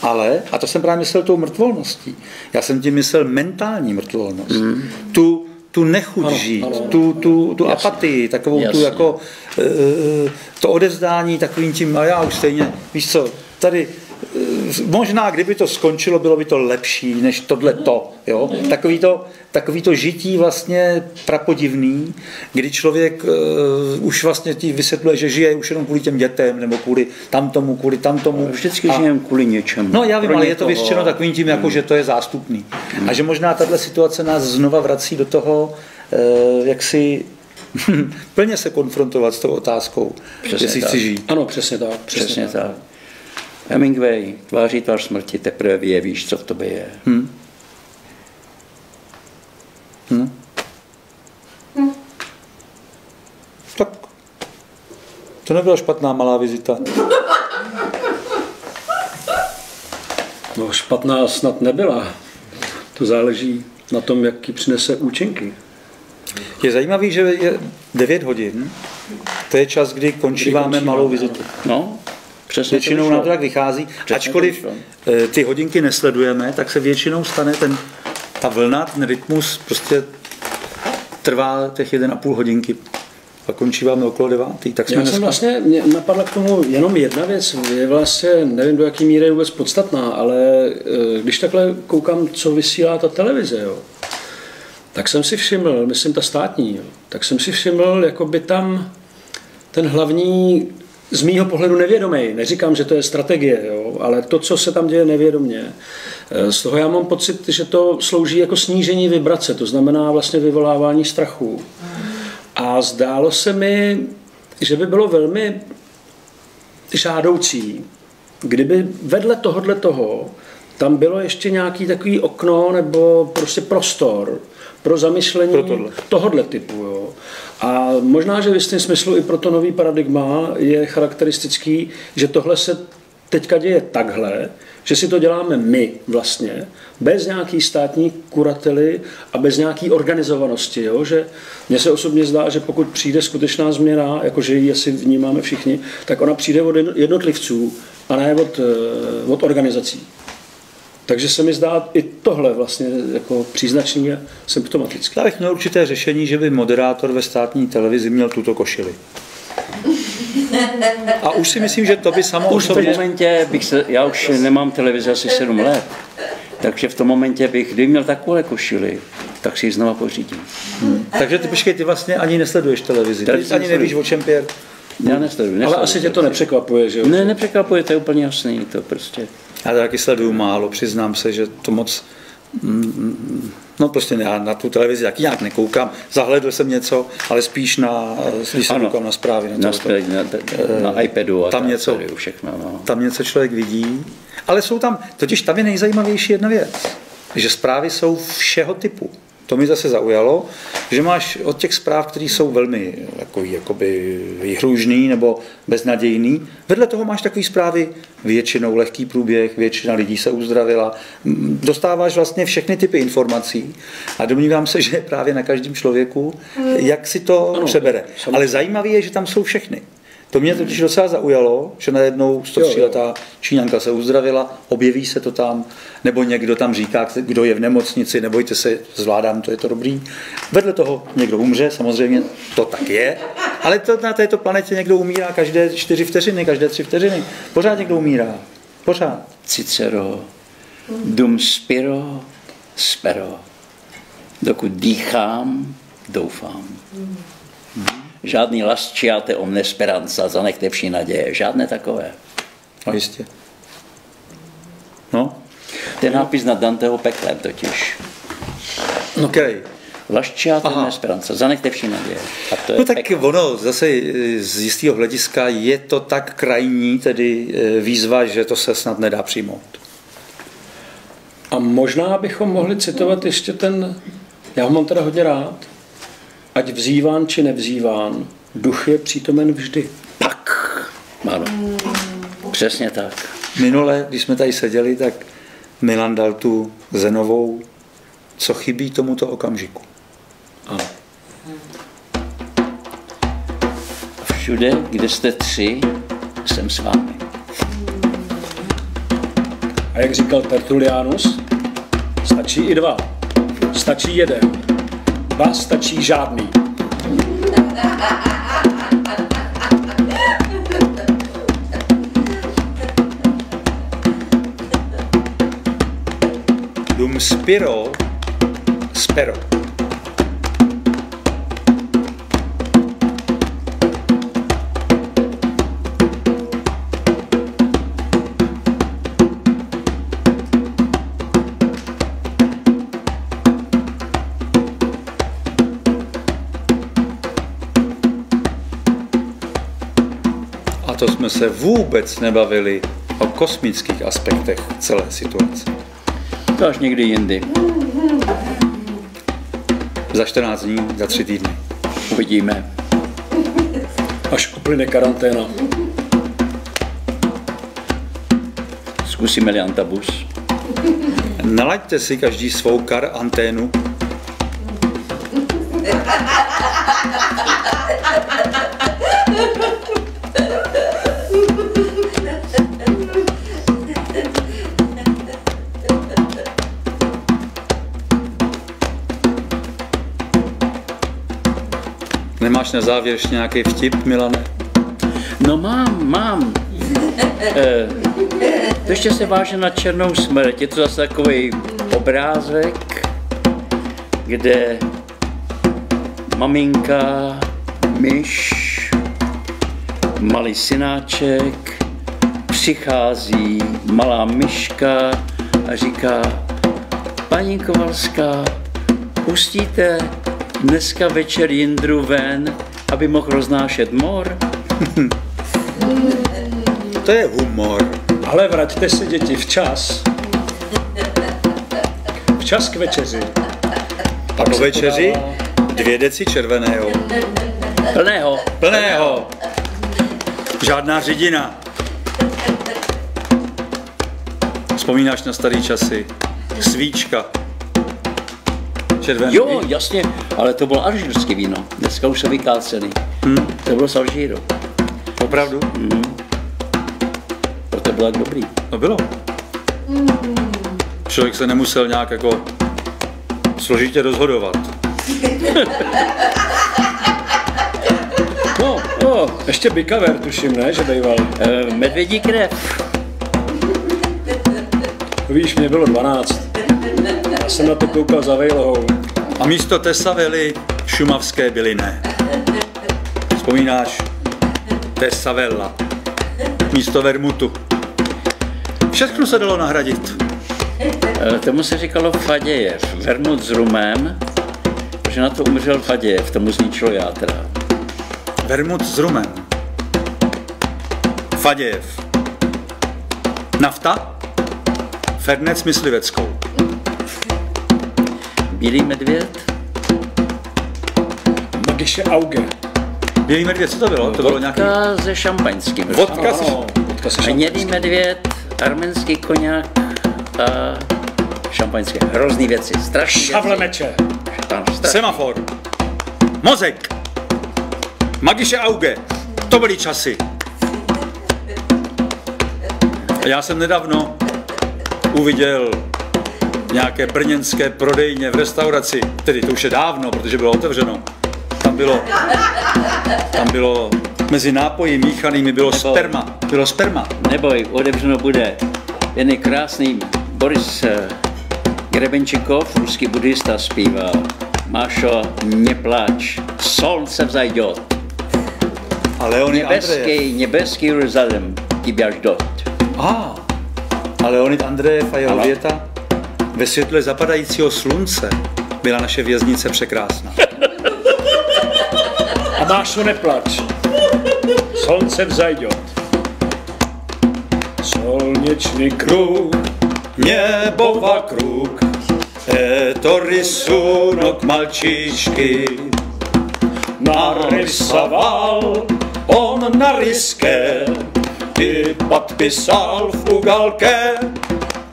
Speaker 1: Ale, a to jsem právě myslel tou mrtvolností, já jsem tím myslel mentální mrtvolnost. Tu nechuť žít, tu apatii, takovou tu jako to odevzdání takovým tím, a já už stejně, víš co, tady možná, kdyby to skončilo, bylo by to lepší než tohleto. Jo? Takový to žití vlastně prapodivný, kdy člověk už vlastně ti vysvětluje, že žije už jenom kvůli těm dětem, nebo kvůli tamtomu.
Speaker 3: Vždycky žijeme kvůli něčemu.
Speaker 1: No já vím, ale je to vyřčeno takovým tím, jako, že to je zástupný. A že možná tato situace nás znova vrací do toho, jak si plně se konfrontovat s tou otázkou, jestli chci žít.
Speaker 2: Ano, přesně tak.
Speaker 3: Přesně tak. Hemingway, tváří tvář smrti, teprve vyjevíš, co v tobě je.
Speaker 1: Tak, to nebyla špatná malá vizita.
Speaker 2: No, špatná snad nebyla. To záleží na tom, jaký přinese účinky.
Speaker 1: Je zajímavý, že je 9 hodin, to je čas, kdy končíváme malou vizitu.
Speaker 3: No.
Speaker 1: Většinou nám to tak vychází. Ačkoliv ty hodinky nesledujeme, tak se většinou stane ta vlna, ten rytmus prostě trvá těch 1,5 hodinky. A končíváme okolo 9. Tak jsme
Speaker 2: vlastně, mě napadla k tomu jenom jedna věc. Je vlastně, nevím do jaký míry je vůbec podstatná, ale když takhle koukám, co vysílá ta televize, jo, tak jsem si všiml, myslím ta státní, jo, tak jsem si všiml, jako by tam ten hlavní, z mýho pohledu nevědomý, neříkám, že to je strategie, jo, ale to, co se tam děje nevědomě, z toho já mám pocit, že to slouží jako snížení vibrace, to znamená vlastně vyvolávání strachu. A zdálo se mi, že by bylo velmi žádoucí, kdyby vedle toho tam bylo ještě nějaký takový okno nebo prostě prostor pro zamyšlení tohodle typu. Jo. A možná, že v jistém smyslu i pro to nový paradigma je charakteristický, že tohle se teďka děje takhle, že si to děláme my vlastně, bez nějaký státní kurately a bez nějaký organizovanosti. Jo? Že mně se osobně zdá, že pokud přijde skutečná změna, jakože ji asi vnímáme všichni, tak ona přijde od jednotlivců a ne od organizací. Takže se mi zdá i tohle vlastně jako příznačný a symptomatický.
Speaker 1: Já bych měl určité řešení, že by moderátor ve státní televizi měl tuto košili. A už si myslím, že to by samo
Speaker 3: už v momentě já už nemám televizi asi 7 let, takže v tom momentě kdyby měl takové košili, tak si ji znova pořídím.
Speaker 1: Takže ty vlastně ani nesleduješ televizi, ty ani nevíš, o čem pěr.
Speaker 3: Já nesleduji.
Speaker 2: Ale asi tě to nepřekvapuje, že jo?
Speaker 3: Ne, nepřekvapuje, to je úplně jasný, to prostě.
Speaker 1: Já taky sleduju málo, přiznám se, že to moc No prostě na tu televizi jak nějak nekoukám. Zahledl jsem něco, ale spíš když se koukám na zprávy.
Speaker 3: Na iPadu a
Speaker 1: tam něco,
Speaker 3: všechno. No.
Speaker 1: Tam něco člověk vidí. Ale jsou tam, totiž tam je nejzajímavější jedna věc, že zprávy jsou všeho typu. To mi zase zaujalo, že máš od těch zpráv, které jsou velmi jakoby výhružný nebo beznadějný, vedle toho máš takové zprávy, většinou lehký průběh, většina lidí se uzdravila. Dostáváš vlastně všechny typy informací a domnívám se, že je právě na každém člověku, jak si to přebere. Ale zajímavé je, že tam jsou všechny. To mě totiž docela zaujalo, že najednou 103letá Číňanka se uzdravila, objeví se to tam, nebo někdo tam říká, kdo je v nemocnici, nebojte se, zvládám, to je to dobrý. Vedle toho někdo umře, samozřejmě to tak je, ale to na této planetě někdo umírá každé 4 vteřiny, každé 3 vteřiny. Pořád někdo umírá. Pořád.
Speaker 3: Cicero, dum spiro, spero. Dokud dýchám, doufám. Žádný lasciate omne speranza, zanechte vši naděje. Žádné takové.
Speaker 1: No jistě. No.
Speaker 3: Ten nápis nad Danteho peklem totiž.
Speaker 1: No který?
Speaker 3: Lasciate omne speranza, zanechte vši naděje. A to je
Speaker 1: no tak ono zase z jistého hlediska je to tak krajní, tedy výzva, že to se snad nedá přijmout.
Speaker 2: A možná bychom mohli citovat ještě já ho mám teda hodně rád, ať vzýván či nevzýván, duch je přítomen vždy.
Speaker 3: Tak, ano. Přesně tak.
Speaker 1: Minule, když jsme tady seděli, tak Milan dal tu Zenovou, co chybí tomuto okamžiku.
Speaker 2: Ano.
Speaker 3: Všude, kde jste 3, jsem s vámi.
Speaker 2: A jak říkal Tertullianus, stačí i 2. Stačí 1. 2 stačí žádný.
Speaker 1: Dum spiro, spero. To jsme se vůbec nebavili o kosmických aspektech celé situace.
Speaker 3: To až někdy jindy.
Speaker 1: Za 14 dní, za 3 týdny.
Speaker 3: Uvidíme.
Speaker 2: Až uplyne karanténa.
Speaker 3: Zkusíme-li antabus.
Speaker 1: Nalaďte si každý svou anténu. Nemáš na závěr ještě nějaký vtip, Milane?
Speaker 3: No mám. To ještě se váže na černou smrt. Je to zase takový obrázek, kde maminka, myš, malý synáček, přichází malá myška a říká: paní Kovalská, pustíte dneska večer Jindru ven, aby mohl roznášet mor?
Speaker 1: To je humor.
Speaker 2: Ale vraťte se, děti, včas. Včas k večeři.
Speaker 1: A po večeři 2 deci červeného. Plného. Žádná řidina. Vzpomínáš na starý časy? Svíčka. Červený.
Speaker 3: Jo, jasně, ale to bylo alžírské víno. Dneska už jsou vykácený. To bylo z Alžíru.
Speaker 1: Opravdu?
Speaker 3: To bylo dobrý.
Speaker 1: No bylo. Člověk se nemusel nějak jako složitě rozhodovat.
Speaker 2: Ještě bikaver, tuším, ne, že bejval.
Speaker 3: Medvědí krev.
Speaker 2: Víš, mě bylo 12. Já jsem na to koukal za vejlohou.
Speaker 1: A místo Tesavely šumavské bylinné. Vzpomínáš? Tesavella. Místo vermutu. Všechno se dalo nahradit.
Speaker 3: Tomu se říkalo Fadějev, vermut s rumem, protože na to umřel Fadějev, tomu zničilo játra.
Speaker 1: Vermut s rumem. Fadějev. Nafta. Fernec mysliveckou.
Speaker 3: Bílý medvěd.
Speaker 2: Magiše Auge.
Speaker 1: Bílý medvěd, co to bylo? To bylo nějaký...
Speaker 3: Vodka se šampaňským.
Speaker 1: Vodka se...
Speaker 3: Hnědý medvěd, arménský koněk a šampaňské. Hrozný věci, strašný věci.
Speaker 2: Šavlemeče.
Speaker 1: Semafor. Mozek. Magiše Auge. To byly časy. Já jsem nedávno uviděl nějaké brněnské prodejně v restauraci, tedy to už je dávno, protože bylo otevřeno. Tam bylo mezi nápoji míchanými bylo sperma.
Speaker 3: Neboj, otevřeno bude. Jen je krásný Boris Grebenčikov, ruský buddhista, zpíval. Mášo, neplač, slunce vzajdět.
Speaker 1: A Leonid Andrejev.
Speaker 3: Nebeský Jeruzalém, ti až dot.
Speaker 1: A Leonid Andrejev a jeho věta: ve světle zapadajícího slunce byla naše věznice překrásná.
Speaker 2: A Mášo, neplač, slunce vzajdět. Solněčný kruh,
Speaker 1: Nebo vokruh, to rysunok malčičky. Narysoval on na rysке i podpisal v ugalke.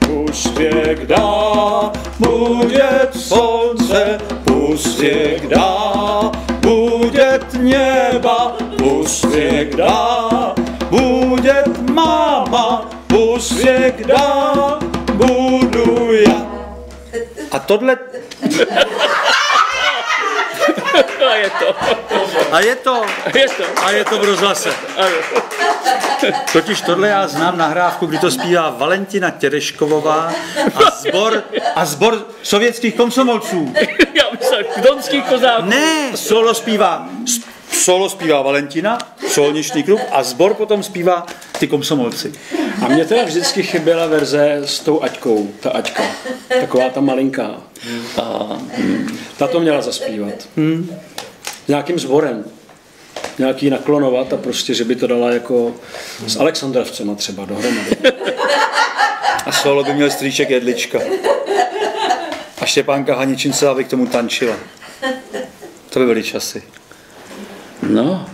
Speaker 1: Úspěch dá, budět slunce, úspěch dá, budět něba, úspěch dá, budět máma, úspěch dá, budu já. A tohle... A je to v rozhlase. Totiž tohle já znám nahrávku, kdy to zpívá Valentina Tereškovová a sbor sovětských komsomolců.
Speaker 3: Já myslel, donských kozáků.
Speaker 1: Ne, solo zpívá Valentina, solniční kruh a sbor potom zpívá ty komsomolci.
Speaker 2: A mně teda vždycky chyběla verze s tou Aťkou, ta Aťka, taková ta malinká. Ta to měla zaspívat. Nějakým sborem. Nějaký naklonovat a prostě, že by to dala jako s Alexandrovcema třeba dohromady.
Speaker 1: A solo by měl strýček Jedlička. A Štěpánka Haničincová by k tomu tančila. To by byly časy.
Speaker 3: No.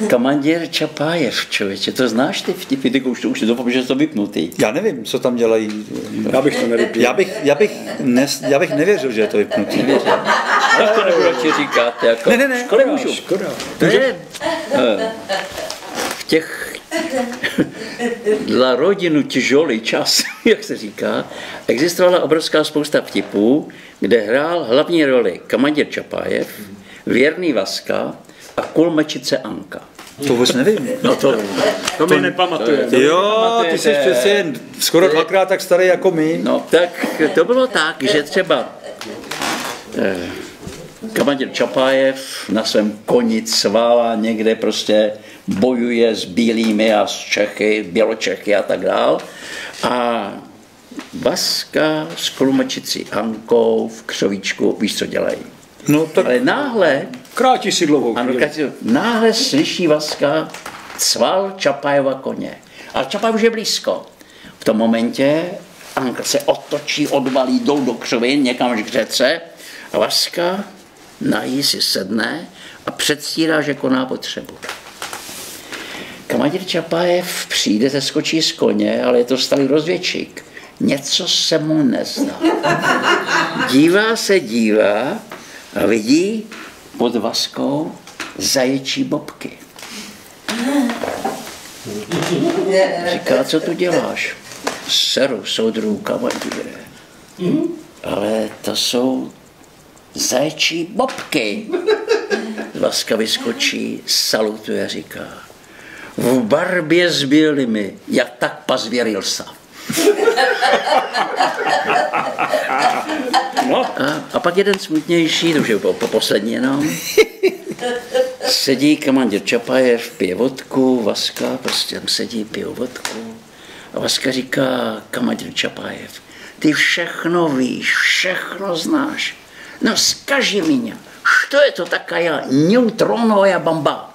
Speaker 3: Kamandír Čapájev, člověče, to znáš ty vtipy, ty už doufám, že jsi to vypnutý.
Speaker 1: Já nevím, co tam dělají.
Speaker 2: Já bych to nevypnul.
Speaker 1: Já bych nevěřil, že je to vypnutý.
Speaker 3: Tak to nebudu ti říkat. Jako.
Speaker 1: Ne.
Speaker 2: Škoda.
Speaker 3: V těch dla rodinu těžolý čas, jak se říká, existovala obrovská spousta vtipů, kde hrál hlavní roli Kamandír Čapájev, Věrný Vaska a Kulmečice Anka.
Speaker 1: To vůbec nevím.
Speaker 3: No to
Speaker 2: my nepamatujeme.
Speaker 1: Jo, ty jsi přece jen skoro dvakrát tak starý jako my.
Speaker 3: No tak to bylo tak, že třeba Kamandír Čapájev na svém koni cválá někde, prostě bojuje s bílými a s Čechy, Běločechy a tak dál. A Vaska s Kulmečicí Ankou v křovíčku, víš, co dělají.
Speaker 1: No, tak...
Speaker 3: Ale náhle
Speaker 2: Krátí si dlouhou
Speaker 3: náhle slyší Vaska cval Čapájeva koně. Ale Čapájev už je blízko. V tom momentě Anka se otočí, odvalí dolů do křovin, někam k řece a Vaska na jí si sedne a předstírá, že koná potřebu. Kamandír Čapájev přijde, zeskočí z koně, ale je to starý rozvědčík. Něco se mu nezdá. Dívá a vidí pod Vaskou zaječí bobky. Říká, co tu děláš? Seru, soudruhu kamandíre. Ale to jsou zaječí bobky. Vaska vyskočí, salutuje a říká: v barbě s bílými, jak tak pozvěril se.
Speaker 2: No.
Speaker 3: A pak jeden smutnější, to už je po poslední jenom. Sedí Kamandír Čapájev, pije vodku, Vaska prostě tam sedí, pije vodku. A Vaska říká, Kamadil Čapájev, ty všechno víš, všechno znáš. No skaži mě, što je to taká neutronová bomba?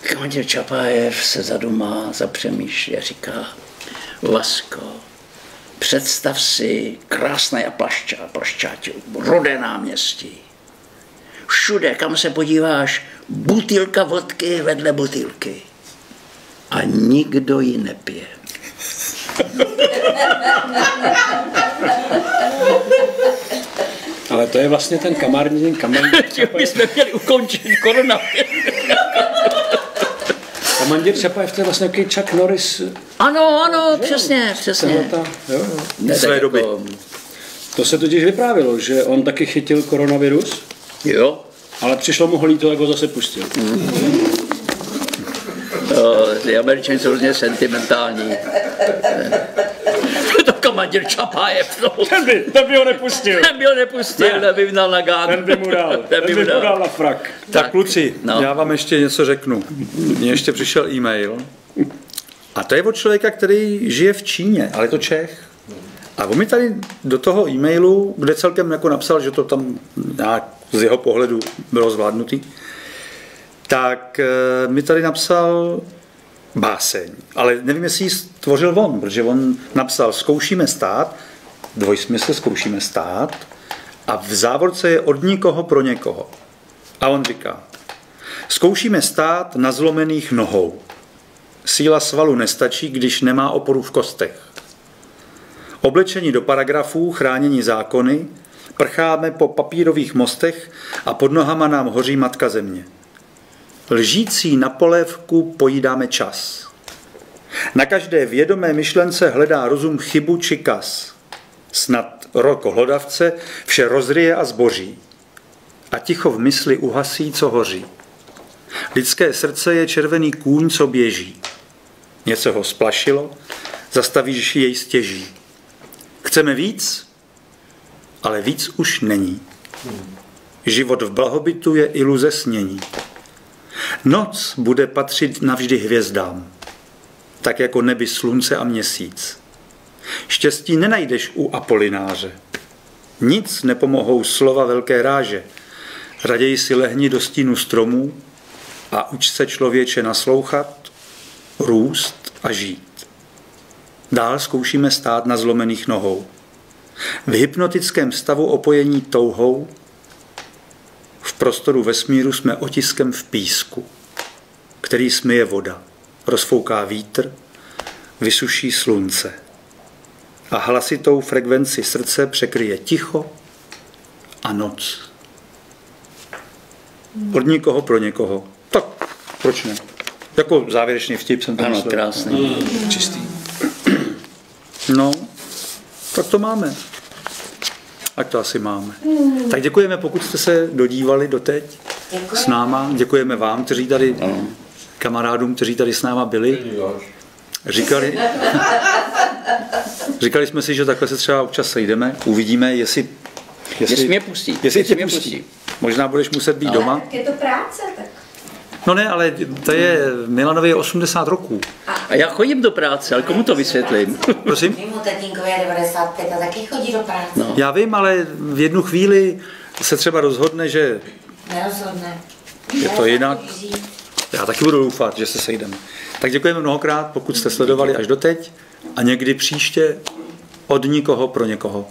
Speaker 3: Kamadil Čapájev se zadumá, zapřemýšlí a říká, Vasko, představ si krásné plaščáťů, rudé náměstí. Všude, kam se podíváš, butýlka vodky vedle butýlky. A nikdo ji nepije.
Speaker 2: Ale to je vlastně ten Kamarádin
Speaker 3: Čapájev. My jsme měli ukončit koronavir.
Speaker 2: Kamadil Čapájev, to je vlastně takový Chuck Norris.
Speaker 3: Ano, přesně.
Speaker 1: Své doby.
Speaker 2: To se totiž vyprávilo, že on taky chytil koronavirus,
Speaker 3: Jo.
Speaker 2: ale přišlo mu holí to, jak ho zase pustil.
Speaker 3: Ty Američani jsou hrozně sentimentální. To Kamadil Čapájev.
Speaker 2: Ten by ho nepustil.
Speaker 3: Ten by dal na gán.
Speaker 2: Ten by mu dal na frak.
Speaker 1: Tak kluci, já vám ještě něco řeknu. Mně ještě přišel e-mail. A to je od člověka, který žije v Číně, ale je to Čech. A on mi tady do toho e-mailu, kde celkem jako napsal, že to tam nějak z jeho pohledu bylo zvládnutý, tak mi tady napsal báseň. Ale nevím, jestli ji stvořil on, protože on napsal zkoušíme stát, dvojsmysl zkoušíme stát a v závorce je od nikoho pro někoho. A on říká, zkoušíme stát na zlomených nohou. Síla svalu nestačí, když nemá oporu v kostech. Oblečení do paragrafů, chránění zákony, prcháme po papírových mostech a pod nohama nám hoří matka země. Lžící na polévku pojídáme čas. Na každé vědomé myšlence hledá rozum chybu či kas. Snad rok hlodavce vše rozryje a zboří. A ticho v mysli uhasí, co hoří. Lidské srdce je červený kůň, co běží. Něco ho splašilo, zastavíš jej stěží. Chceme víc, ale víc už není. Život v blahobytu je iluze snění. Noc bude patřit navždy hvězdám, tak jako nebi slunce a měsíc. Štěstí nenajdeš u Apolináře. Nic nepomohou slova velké ráže. Raději si lehni do stínu stromů a uč se člověče naslouchat, růst a žít. Dál zkoušíme stát na zlomených nohou. V hypnotickém stavu opojení touhou v prostoru vesmíru jsme otiskem v písku, který smyje voda, rozfouká vítr, vysuší slunce a hlasitou frekvenci srdce překryje ticho a noc. Od nikoho pro někoho. Tak, proč ne? Jako závěrečný vtip jsem to
Speaker 3: Ano,
Speaker 1: myslel.
Speaker 3: krásný.
Speaker 2: Čistý.
Speaker 1: No, tak to máme. Tak to asi máme. Tak děkujeme, pokud jste se dodívali doteď s náma. Děkujeme vám, kteří tady, kamarádům, kteří tady s náma byli. Říkali jsme si, že takhle se třeba občas sejdeme. Uvidíme, jestli
Speaker 3: mě pustí.
Speaker 1: Jestli tě pustí. Možná budeš muset být doma.
Speaker 4: Tak je to práce, tak.
Speaker 1: No ne, ale to je Milanovi je 80 roků.
Speaker 3: A já chodím do práce, ale komu to vysvětlím?
Speaker 1: Prosím?
Speaker 4: Mimo tatínkovi je 95 a taky chodí do práce.
Speaker 3: No.
Speaker 1: Já vím, ale v jednu chvíli se třeba rozhodne, že
Speaker 4: Nerozhodne.
Speaker 1: je to jinak. Já taky budu doufat, že se sejdeme. Tak děkujeme mnohokrát, pokud jste sledovali až doteď a někdy příště od nikoho pro někoho.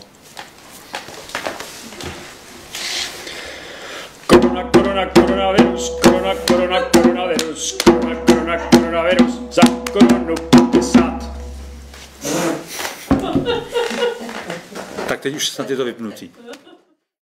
Speaker 2: Koronavirus, za korunu 50.
Speaker 1: Tak teď už snad je to vypnutý.